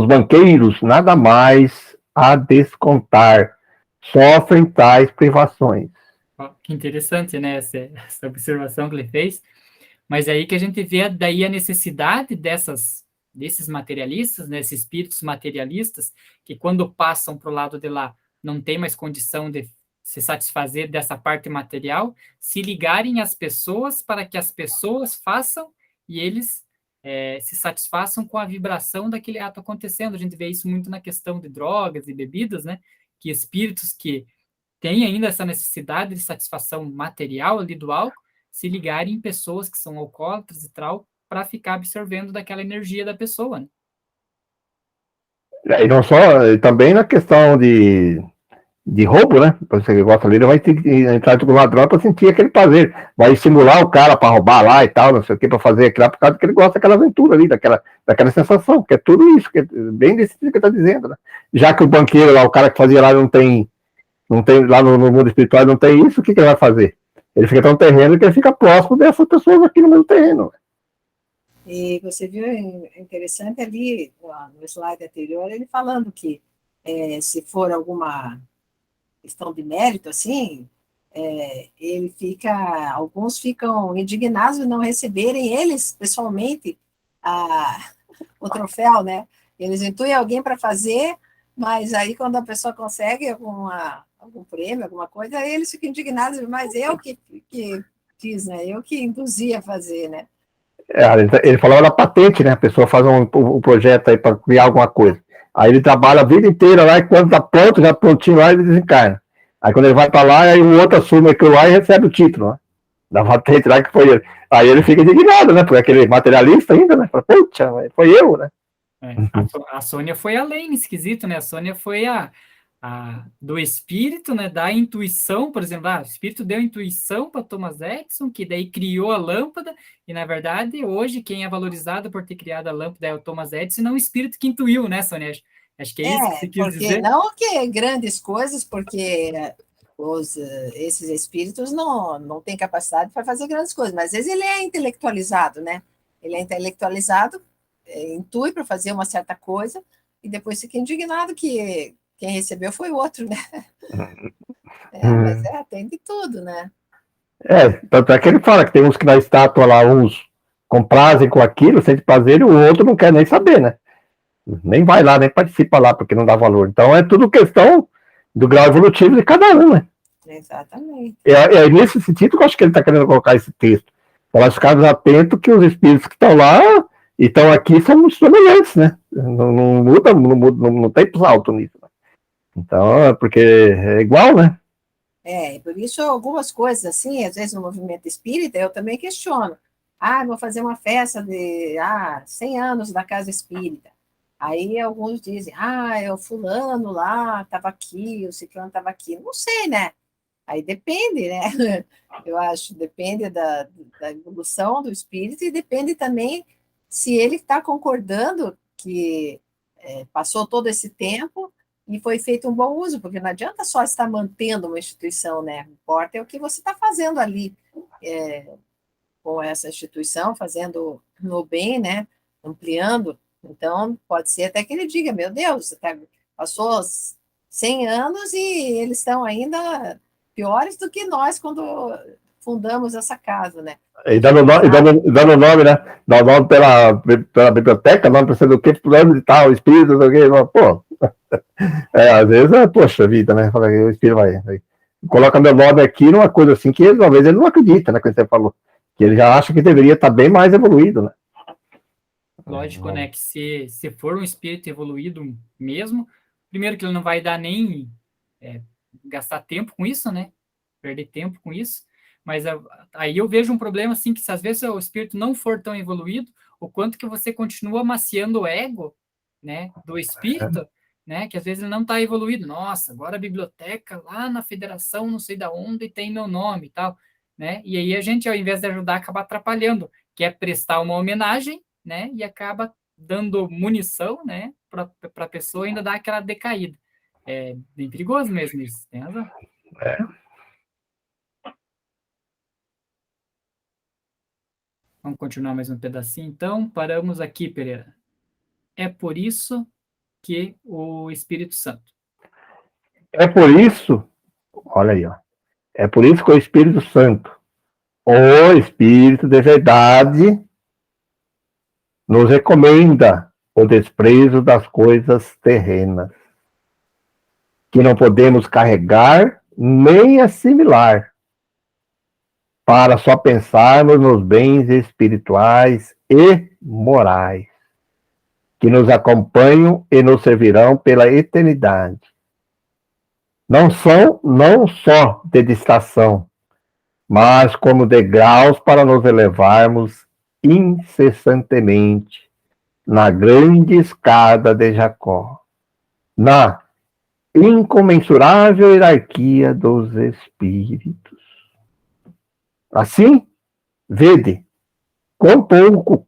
banqueiros nada mais a descontar. Sofrem tais privações. Que interessante, né, essa observação que ele fez. Mas é aí que a gente vê daí a necessidade desses materialistas, né, esses espíritos materialistas, que quando passam para o lado de lá, não tem mais condição de se satisfazer dessa parte material, se ligarem às pessoas para que as pessoas façam e eles se satisfaçam com a vibração daquele ato acontecendo. A gente vê isso muito na questão de drogas e bebidas, né, que espíritos que têm ainda essa necessidade de satisfação material ali do álcool, se ligarem em pessoas que são alcoólatras e tal, para ficar absorvendo daquela energia da pessoa, né? E não só, também na questão de roubo, né? Você que gosta ali, ele vai ter que entrar com o ladrão para sentir aquele prazer. Vai estimular o cara para roubar lá e tal, não sei o que, para fazer aquilo lá, por causa que ele gosta daquela aventura ali, daquela sensação, que é tudo isso, que é bem desse que está dizendo, né? Já que o banqueiro lá, o cara que fazia lá não tem lá no mundo espiritual não tem isso, o que ele vai fazer? Ele fica tão terreno que ele fica próximo dessas pessoas aqui no mesmo terreno. E você viu, interessante ali, no slide anterior, ele falando que se for alguma questão de mérito, assim, alguns ficam indignados de não receberem eles, pessoalmente, o troféu, né? Eles intuem alguém para fazer, mas aí quando a pessoa consegue algum prêmio, alguma coisa, aí eles ficam indignados, mas eu que fiz, né? Eu que induzi a fazer, né? Ele falava da patente, né? A pessoa faz um projeto aí para criar alguma coisa. Aí ele trabalha a vida inteira lá e quando tá pronto, já prontinho lá, ele desencarna. Aí quando ele vai para lá, aí o outro assume aquilo lá e recebe o título, né? Da patente lá que foi ele. Aí ele fica indignado, né? Porque aquele materialista ainda, né? Fala, puxa, foi eu, né? A Sônia foi além, esquisito, né? A Sônia foi do espírito, né? Da intuição, por exemplo, o espírito deu intuição para Thomas Edison, que daí criou a lâmpada, e na verdade, hoje, quem é valorizado por ter criado a lâmpada é o Thomas Edison, e não o espírito que intuiu, né, Sônia? Acho que é isso que você quis dizer. Não que grandes coisas, porque esses espíritos não têm capacidade para fazer grandes coisas, mas às vezes ele é intelectualizado, né? Ele é intelectualizado, intui para fazer uma certa coisa, e depois fica indignado que quem recebeu foi o outro, né? Mas tem de tudo, né? Tanto é que ele fala que tem uns que na estátua lá, uns comprazem com aquilo, sente prazer, e o outro não quer nem saber, né? Nem vai lá, nem participa lá, porque não dá valor. Então é tudo questão do grau evolutivo de cada um, né? Exatamente. É nesse sentido que eu acho que ele está querendo colocar esse texto. Para ficarmos atentos que os espíritos que estão lá e estão aqui são semelhantes, né? Não muda, não tem salto nisso. Né? Então, é porque é igual, né? Por isso algumas coisas assim, às vezes no movimento espírita, eu também questiono. Vou fazer uma festa de 100 anos da casa espírita. Aí alguns dizem, o fulano lá estava aqui, o ciclano estava aqui. Não sei, né? Aí depende, né? Eu acho, depende da evolução do espírito e depende também se ele está concordando que passou todo esse tempo e foi feito um bom uso, porque não adianta só estar mantendo uma instituição, né? O que importa é o que você está fazendo ali com essa instituição, fazendo no bem, né? Ampliando. Então, pode ser até que ele diga, meu Deus, passou 100 anos e eles estão ainda piores do que nós quando fundamos essa casa, né? E dando nome, né? Dá nome pela biblioteca, nome para ser do que, fulano e tal, espírito, não sei o que, pô. Às vezes, poxa vida, né? O espírito vai. Coloca meu nome aqui numa coisa assim que talvez ele não acredita, né? Que você falou. Que ele já acha que deveria estar bem mais evoluído, né? Lógico, né? Que se for um espírito evoluído mesmo, primeiro que ele não vai dar nem gastar tempo com isso, né? Perder tempo com isso. Mas aí eu vejo um problema, assim, que se às vezes o espírito não for tão evoluído, o quanto que você continua amaciando o ego, né, do espírito, né, que às vezes ele não está evoluído. Nossa, agora a biblioteca lá na federação, não sei da onde, tem meu nome e tal, né? E aí a gente, ao invés de ajudar, acaba atrapalhando, que é prestar uma homenagem, né, e acaba dando munição, né, para a pessoa ainda dar aquela decaída. É bem perigoso mesmo isso, tem razão. Vamos continuar mais um pedacinho, então. Paramos aqui, Pereira. É por isso que o Espírito Santo. É por isso, olha aí, ó. É por isso que o Espírito Santo, o Espírito de verdade, nos recomenda o desprezo das coisas terrenas, que não podemos carregar nem assimilar, para só pensarmos nos bens espirituais e morais, que nos acompanham e nos servirão pela eternidade. Não só de distração, mas como degraus para nos elevarmos incessantemente na grande escada de Jacó, na incomensurável hierarquia dos espíritos. Assim, vede quão pouco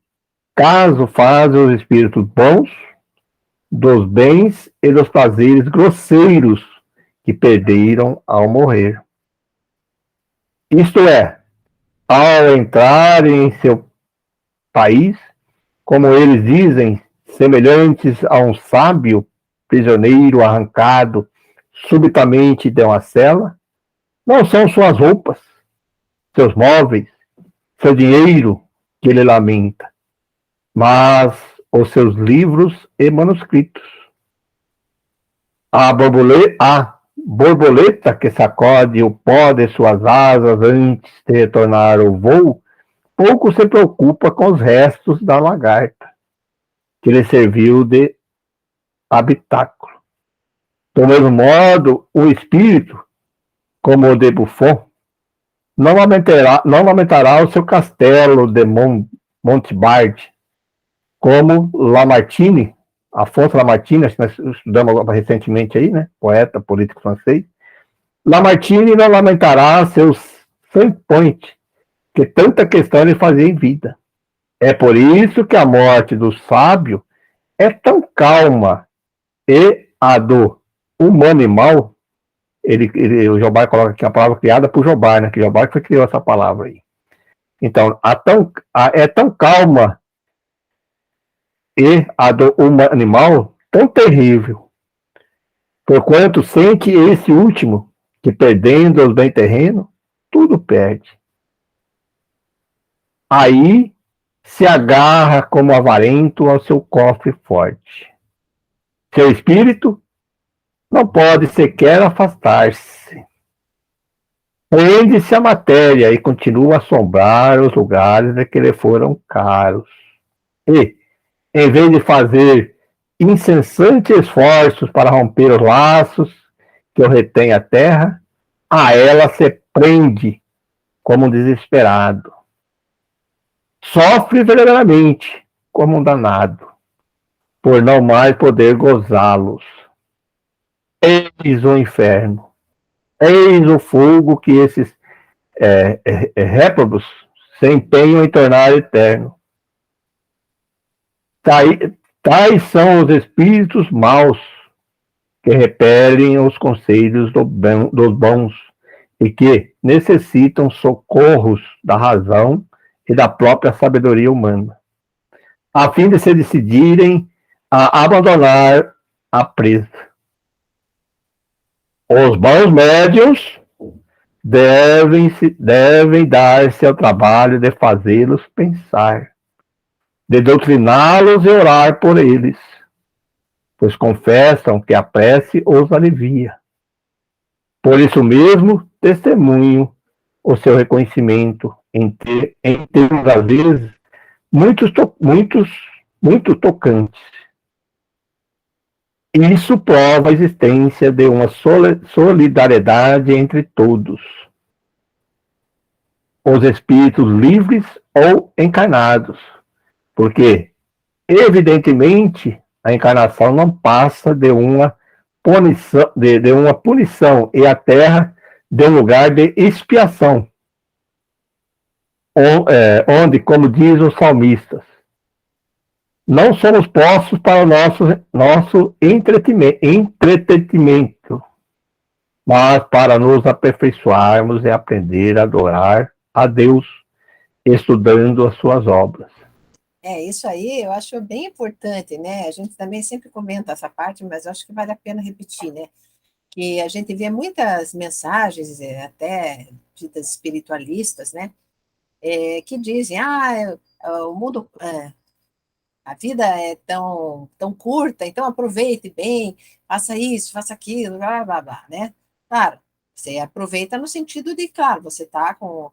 caso fazem os espíritos bons dos bens e dos prazeres grosseiros que perderam ao morrer. Isto é, ao entrarem em seu país, como eles dizem, semelhantes a um sábio prisioneiro arrancado subitamente de uma cela, não são suas roupas, seus móveis, seu dinheiro que ele lamenta, mas os seus livros e manuscritos. A borboleta que sacode o pó de suas asas antes de retornar ao voo, pouco se preocupa com os restos da lagarta, que lhe serviu de habitáculo. Do mesmo modo, o espírito, como o de Buffon, não lamentará o seu castelo de Montbard, como Lamartine, Afonso Lamartine, acho que nós estudamos recentemente aí, né? Poeta, político francês. Lamartine não lamentará seus 100 points, que tanta questão ele fazia em vida. É por isso que a morte do sábio é tão calma, e a do humano animal, o Jobar coloca aqui a palavra criada por Jobar, né? Que Jobar que criou essa palavra aí. Então, é tão calma e a do humano animal tão terrível, porquanto sente esse último, que perdendo os bens terrenos, tudo perde. Aí se agarra como avarento ao seu cofre forte. Seu espírito não pode sequer afastar-se. Prende-se à matéria e continua a assombrar os lugares a que lhe foram caros. E, em vez de fazer incessantes esforços para romper os laços que o retém à terra, a ela se prende como um desesperado. Sofre verdadeiramente como um danado, por não mais poder gozá-los. Eis o inferno, eis o fogo que esses réprobos se empenham em tornar eterno. Tais são os espíritos maus que repelem os conselhos dos bons e que necessitam socorros da razão e da própria sabedoria humana, a fim de se decidirem a abandonar a presa. Os bons médiuns devem dar-se ao trabalho de fazê-los pensar, de doutriná-los e orar por eles, pois confessam que a prece os alivia. Por isso mesmo, testemunho o seu reconhecimento em termos, às vezes, muito tocantes. Isso prova a existência de uma solidariedade entre todos, os espíritos livres ou encarnados, porque, evidentemente, a encarnação não passa de uma punição e a Terra de um lugar de expiação, onde, como diz os salmistas, não somos postos para o nosso entretenimento, mas para nos aperfeiçoarmos e aprender a adorar a Deus, estudando as suas obras. Isso aí eu acho bem importante, né? A gente também sempre comenta essa parte, mas eu acho que vale a pena repetir, né? Que a gente vê muitas mensagens, até ditas espiritualistas, né? Que dizem, o mundo, a vida é tão curta, então aproveite bem, faça isso, faça aquilo, blá, blá, blá, né? Claro, você aproveita no sentido de, claro, você está com...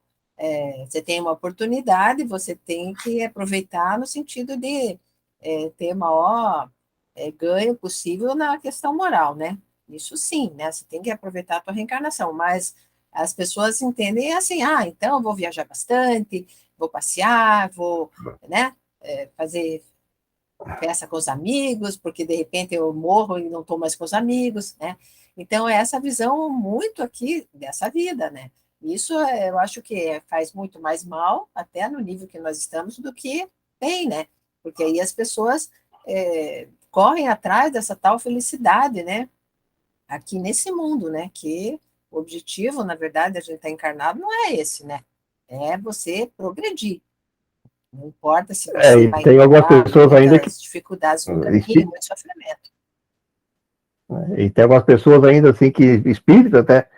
você tem uma oportunidade, você tem que aproveitar no sentido de ter o maior ganho possível na questão moral, né? Isso sim, né? Você tem que aproveitar a tua reencarnação, mas as pessoas entendem assim, então eu vou viajar bastante, vou passear, vou, né, fazer festa com os amigos, porque de repente eu morro e não estou mais com os amigos, né? Então, é essa visão muito aqui dessa vida, né? Isso eu acho que faz muito mais mal, até no nível que nós estamos, do que bem, né? Porque aí as pessoas correm atrás dessa tal felicidade, né? Aqui nesse mundo, né? Que o objetivo, na verdade, a gente está encarnado não é esse, né? É você progredir. Não importa se você vai tem algumas pessoas ainda que dificuldades no caminho, muito sofrimento. E tem algumas pessoas ainda assim que espíritas até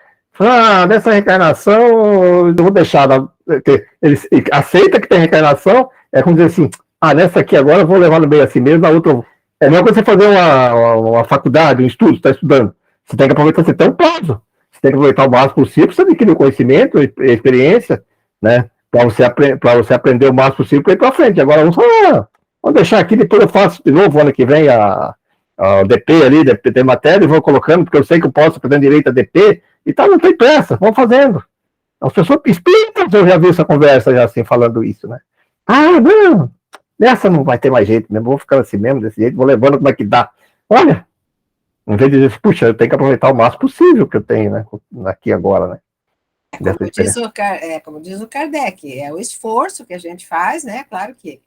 nessa reencarnação eu vou deixar eles aceitam que tem reencarnação, é como dizer assim, nessa aqui agora eu vou levar no meio assim mesmo, na outra é a mesma coisa você fazer uma faculdade, um estudo, você está estudando, você tem que aproveitar, você tem um prazo, você tem que aproveitar o máximo possível, você adquirir o conhecimento, a experiência, né? Para você aprender o máximo possível para ir para frente. Agora, vamos deixar aqui, depois eu faço de novo ano que vem o DP ali, DP matéria, e vou colocando, porque eu sei que eu posso aprender direito a DP, e tal, não tem pressa, vamos fazendo. As pessoas espíritas, eu já vi essa conversa, já assim, falando isso, né? Não, nessa não vai ter mais jeito mesmo, vou ficar assim mesmo, desse jeito, vou levando como é que dá. Olha, em vez de dizer, puxa, eu tenho que aproveitar o máximo possível que eu tenho, né? Aqui agora, né? Como diz o Kardec, é o esforço que a gente faz, né? Claro que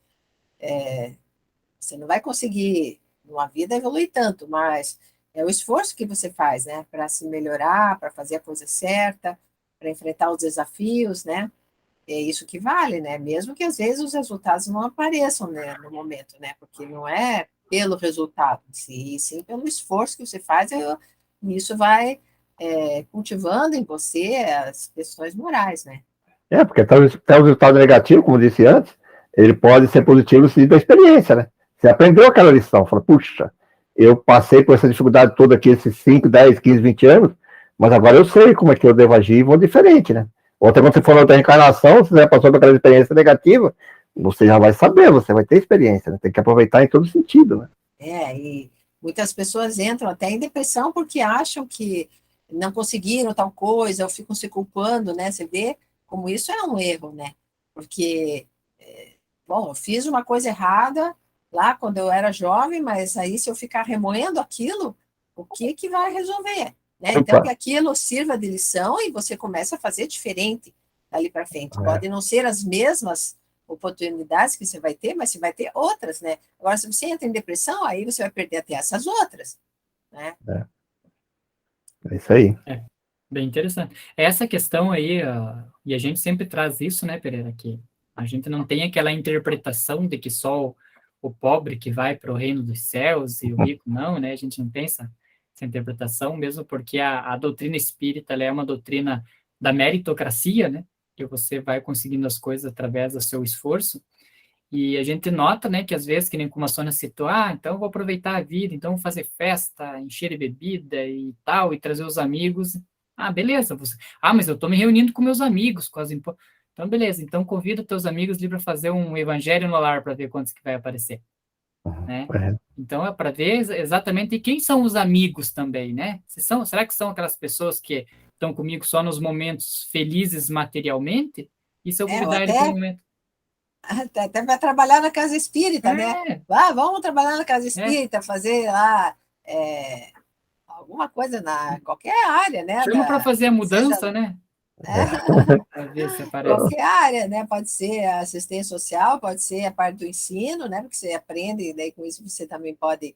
você não vai conseguir numa vida evoluir tanto, mas é o esforço que você faz, né? Para se melhorar, para fazer a coisa certa, para enfrentar os desafios, né? É isso que vale, né? Mesmo que às vezes os resultados não apareçam, né, no momento, né? Porque não é pelo resultado, sim pelo esforço que você faz, e isso vai cultivando em você as questões morais, né? Porque até o resultado negativo, como disse antes, ele pode ser positivo no sentido da experiência, né? Você aprendeu aquela lição, fala, puxa, eu passei por essa dificuldade toda aqui, esses 5, 10, 15, 20 anos, mas agora eu sei como é que eu devo agir e vou diferente, né? Outra, quando você for na outra reencarnação, se você já passou por aquela experiência negativa, você já vai saber, você vai ter experiência, né? Tem que aproveitar em todo sentido, né? E muitas pessoas entram até em depressão porque acham que não conseguiram tal coisa, ou ficam se culpando, né? Você vê como isso é um erro, né? Porque, bom, eu fiz uma coisa errada lá quando eu era jovem, mas aí se eu ficar remoendo aquilo, o que que vai resolver? Né? Então, que aquilo sirva de lição e você começa a fazer diferente dali para frente. Pode não ser as mesmas oportunidades que você vai ter, mas você vai ter outras, né? Agora, se você entra em depressão, aí você vai perder até essas outras, né? É isso aí. Bem interessante. Essa questão aí, e a gente sempre traz isso, né, Pereira, que a gente não tem aquela interpretação de que só o pobre que vai para o reino dos céus e o rico não, né? A gente não pensa essa interpretação, mesmo porque a doutrina espírita ela é uma doutrina da meritocracia, né? Que você vai conseguindo as coisas através do seu esforço. E a gente nota, né, que às vezes, que nem como a Sônia citou, então eu vou aproveitar a vida, então vou fazer festa, encher de bebida e tal, e trazer os amigos. Beleza. Mas eu estou me reunindo com meus amigos, então beleza, então convida teus amigos ali para fazer um evangelho no lar para ver quantos que vai aparecer, né? Então é para ver exatamente quem são os amigos também, né? Será que são aquelas pessoas que estão comigo só nos momentos felizes materialmente? E se eu convidar ele para um momento... Até para trabalhar na casa espírita, né? Vamos trabalhar na casa espírita, fazer lá alguma coisa na qualquer área, né? Chama para fazer a mudança, né? Para ver se aparece. Qualquer área, né? Pode ser a assistência social, pode ser a parte do ensino, né? Porque você aprende, e daí com isso você também pode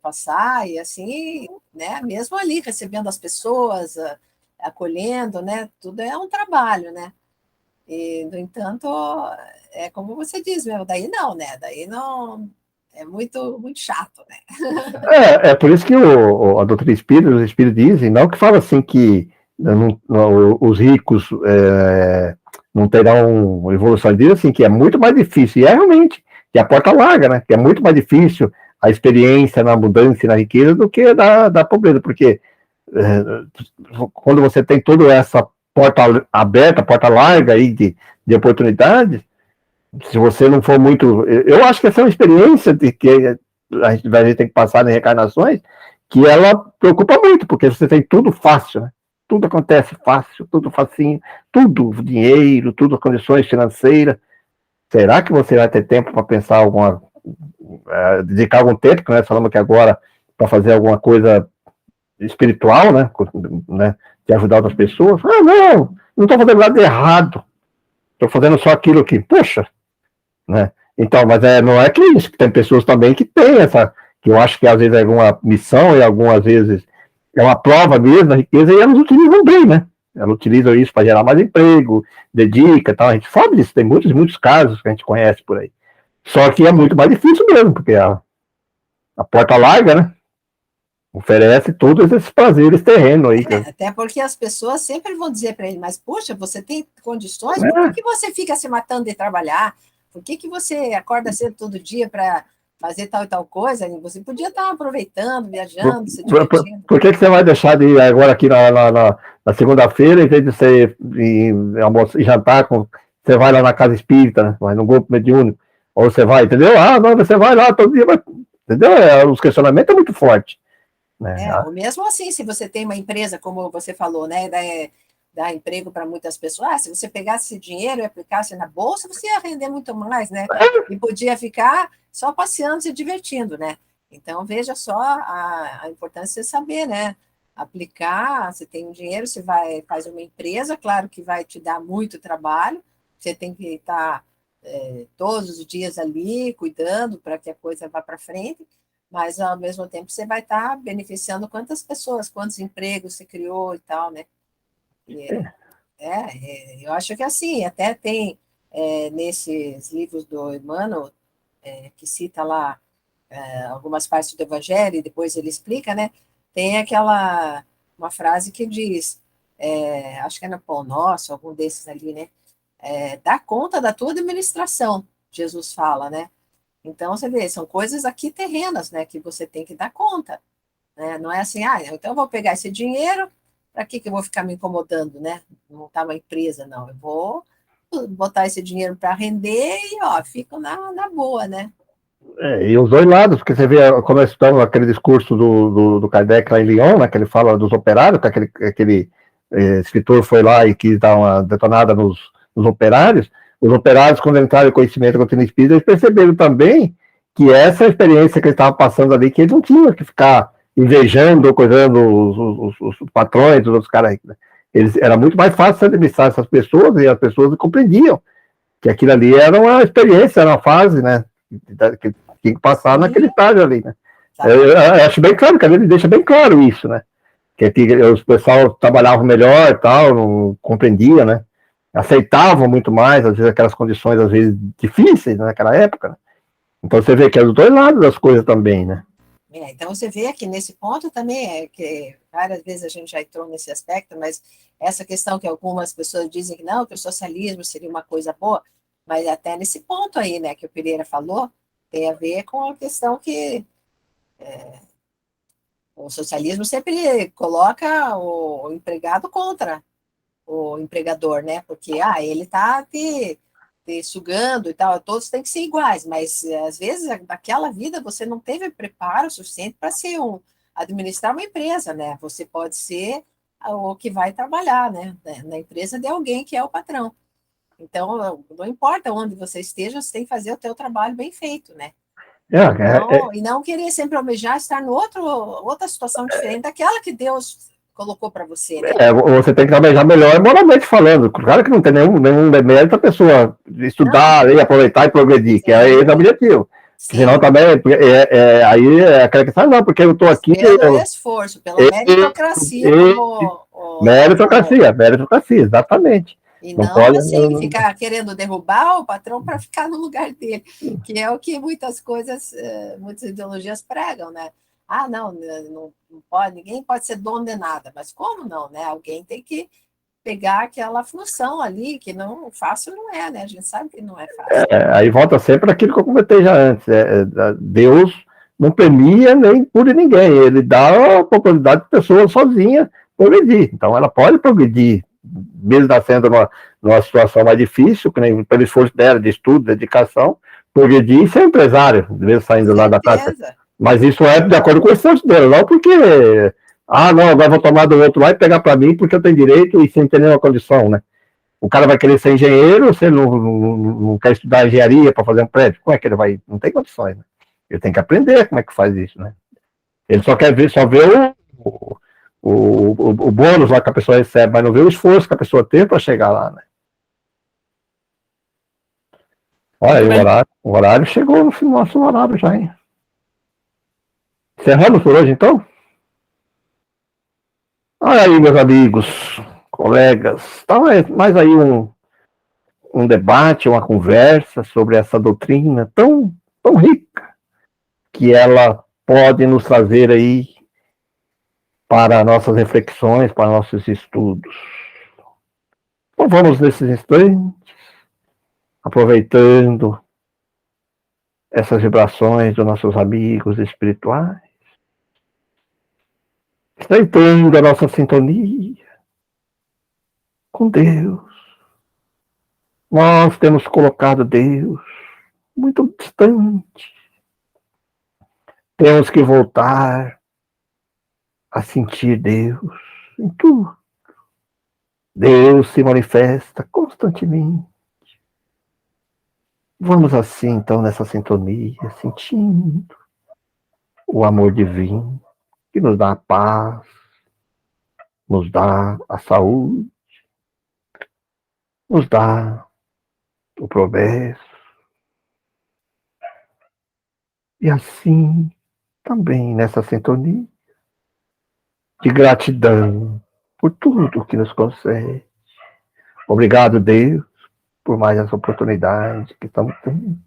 passar, e assim, né? Mesmo ali, recebendo as pessoas, acolhendo, né? Tudo é um trabalho, né? E, no entanto, é como você diz mesmo, daí não, né? Daí não é muito, muito chato, né? É por isso que a doutrina espírita, os espíritos dizem, não que fala assim que os ricos não terão evolução, diz assim que é muito mais difícil, e é realmente, que é a porta larga, né? Que é muito mais difícil a experiência na abundância e na riqueza do que da pobreza, porque quando você tem toda essa porta aberta, porta larga aí de oportunidades, se você não for muito... Eu acho que essa é uma experiência de que a gente tem que passar em reencarnações, que ela preocupa muito, porque você tem tudo fácil, né? Tudo acontece fácil, tudo facinho, tudo dinheiro, tudo condições financeiras. Será que você vai ter tempo para pensar dedicar algum tempo, que nós falamos aqui agora, para fazer alguma coisa espiritual, né? De ajudar outras pessoas? Não estou fazendo nada de errado. Estou fazendo só aquilo que, poxa, né? Então, mas não é que isso, que tem pessoas também que têm que eu acho que às vezes é alguma missão e algumas vezes é uma prova mesmo da riqueza e elas utilizam bem, né? Elas utilizam isso para gerar mais emprego, dedica e tal. A gente sabe disso, tem muitos, muitos casos que a gente conhece por aí. Só que é muito mais difícil mesmo, porque a porta larga, né? Oferece todos esses prazeres terrenos aí. Até porque as pessoas sempre vão dizer para ele, mas, poxa, você tem condições, por que você fica se matando de trabalhar? Por que você acorda cedo todo dia para fazer tal e tal coisa? Você podia estar aproveitando, viajando, se divertindo. Por que você vai deixar de ir agora aqui na segunda-feira, em vez de você ir jantar, você vai lá na casa espírita, né? Vai no grupo mediúnico, ou você vai, entendeu? Não, você vai lá todo dia, entendeu? Os questionamentos são muito fortes. Né? Ou mesmo assim, se você tem uma empresa, como você falou, né, dá emprego para muitas pessoas, se você pegasse esse dinheiro e aplicasse na bolsa, você ia render muito mais, né? E podia ficar só passeando, se divertindo, né? Então, veja só a importância de saber, né? Aplicar, você tem um dinheiro, você faz uma empresa, claro que vai te dar muito trabalho, você tem que estar todos os dias ali, cuidando para que a coisa vá para frente, mas ao mesmo tempo você vai estar beneficiando quantas pessoas, quantos empregos você criou e tal, né? Eu acho que assim, até tem nesses livros do Emmanuel, que cita lá algumas partes do Evangelho, e depois ele explica, né? Tem uma frase que diz, acho que é no Pão Nosso, algum desses ali, né? Dá conta da tua administração, Jesus fala, né? Então, você vê, são coisas aqui terrenas, né, que você tem que dar conta, né? Não é assim, então eu vou pegar esse dinheiro, para que eu vou ficar me incomodando, né? Não tá uma empresa, não. Eu vou botar esse dinheiro para render e, ó, fico na boa, né? E os dois lados, porque você vê, quando nós estamos aquele discurso do Kardec lá em Lyon, né, que ele fala dos operários, que aquele escritor foi lá e quis dar uma detonada nos operários, os operários, quando entraram em conhecimento da doutrina espírita, eles perceberam também que essa experiência que eles estavam passando ali, que eles não tinham que ficar invejando ou coisando os patrões, os outros caras. Né? Era muito mais fácil administrar essas pessoas, e as pessoas compreendiam que aquilo ali era uma experiência, era uma fase, né? Que tinha que passar naquele estágio ali, né? Eu acho bem claro, que ele deixa bem claro isso, né? Que os pessoal trabalhavam melhor e tal, não compreendia, né? Aceitavam muito mais, às vezes, aquelas condições, às vezes, difíceis, né, naquela época, né? Então você vê que é dos dois lados das coisas também, né? Então você vê que nesse ponto também, que várias vezes a gente já entrou nesse aspecto, mas essa questão que algumas pessoas dizem que não, que o socialismo seria uma coisa boa, mas até nesse ponto aí, né, que o Pereira falou, tem a ver com a questão que o socialismo sempre coloca o empregado contra o empregador, né? Porque ele está te sugando e tal, todos têm que ser iguais, mas às vezes naquela vida você não teve preparo suficiente para ser administrar uma empresa, né? Você pode ser o que vai trabalhar, né? Na empresa de alguém que é o patrão. Então, não importa onde você esteja, você tem que fazer o teu trabalho bem feito, né? E não querer sempre almejar estar em outra situação diferente daquela que Deus colocou para você, né? Você tem que trabalhar melhor moralmente falando. Claro que não tem nenhum demérito a pessoa estudar e aproveitar e progredir, que é esse o objetivo. Senão também, aí é aquela questão, não, porque eu estou aqui... Pelo esforço, pela meritocracia. Meritocracia, exatamente. E não pode, assim, ficar querendo derrubar o patrão para ficar no lugar dele, que é o que muitas ideologias pregam, né? Não pode, ninguém pode ser dono de nada, mas como não, né? Alguém tem que pegar aquela função ali, que não fácil não é, né? A gente sabe que não é fácil. Aí volta sempre aquilo que eu comentei já antes, Deus não premia nem pune ninguém, ele dá a oportunidade de pessoa sozinha progredir, então ela pode progredir, mesmo nascendo numa situação mais difícil, que nem pelo esforço dela, de estudo, dedicação, progredir e ser empresário, mesmo saindo lá da casa. Mas isso é de acordo com o esforço dela, não porque, não, agora vou tomar do outro lá e pegar para mim porque eu tenho direito e sem ter nenhuma condição, né? O cara vai querer ser engenheiro, se ele não quer estudar engenharia para fazer um prédio, como é que ele vai? Não tem condições, né? Ele tem que aprender como é que faz isso, né? Ele só quer ver, o bônus lá que a pessoa recebe, mas não vê o esforço que a pessoa tem para chegar lá, né? Olha, o horário chegou no nosso horário já, hein? Encerramos por hoje, então? Olha aí, meus amigos, colegas, tá mais aí um debate, uma conversa sobre essa doutrina tão rica, que ela pode nos trazer aí para nossas reflexões, para nossos estudos. Então vamos nesses instantes, aproveitando essas vibrações dos nossos amigos espirituais, estreitando a nossa sintonia com Deus. Nós temos colocado Deus muito distante. Temos que voltar a sentir Deus em tudo. Deus se manifesta constantemente. Vamos assim, então, nessa sintonia, sentindo o amor divino que nos dá a paz, nos dá a saúde, nos dá o progresso. E assim, também nessa sintonia de gratidão por tudo que nos concede. Obrigado, Deus, por mais essa oportunidade que estamos tendo.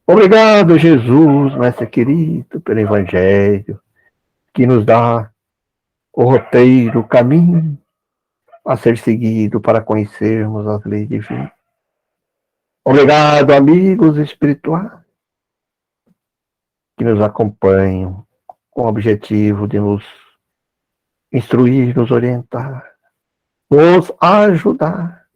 Obrigado, Jesus, mestre querido, pelo Evangelho, que nos dá o roteiro, o caminho a ser seguido para conhecermos as leis divinas. Obrigado, amigos espirituais, que nos acompanham com o objetivo de nos instruir, nos orientar, nos ajudar.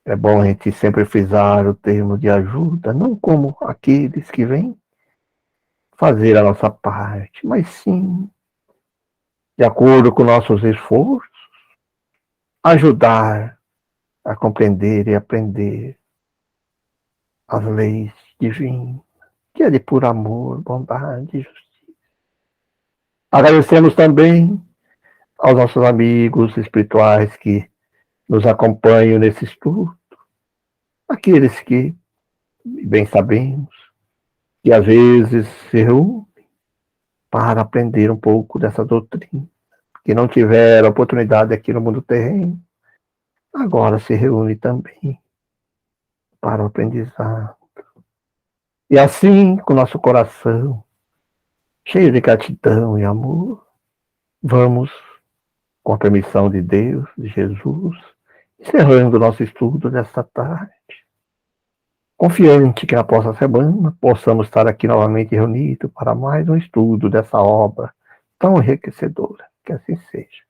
É bom a gente sempre frisar o termo de ajuda, não como aqueles que vêm fazer a nossa parte, mas sim, de acordo com nossos esforços, ajudar a compreender e aprender as leis divinas, que é de puro amor, bondade e justiça. Agradecemos também aos nossos amigos espirituais que nos acompanham nesse estudo, aqueles que, bem sabemos, que às vezes se reúnem para aprender um pouco dessa doutrina, que não tiveram oportunidade aqui no mundo terreno, agora se reúne também para o aprendizado. E assim, com nosso coração cheio de gratidão e amor, vamos, com a permissão de Deus, de Jesus, encerrando o nosso estudo desta tarde, confiante que na próxima semana possamos estar aqui novamente reunidos para mais um estudo dessa obra tão enriquecedora. Que assim seja.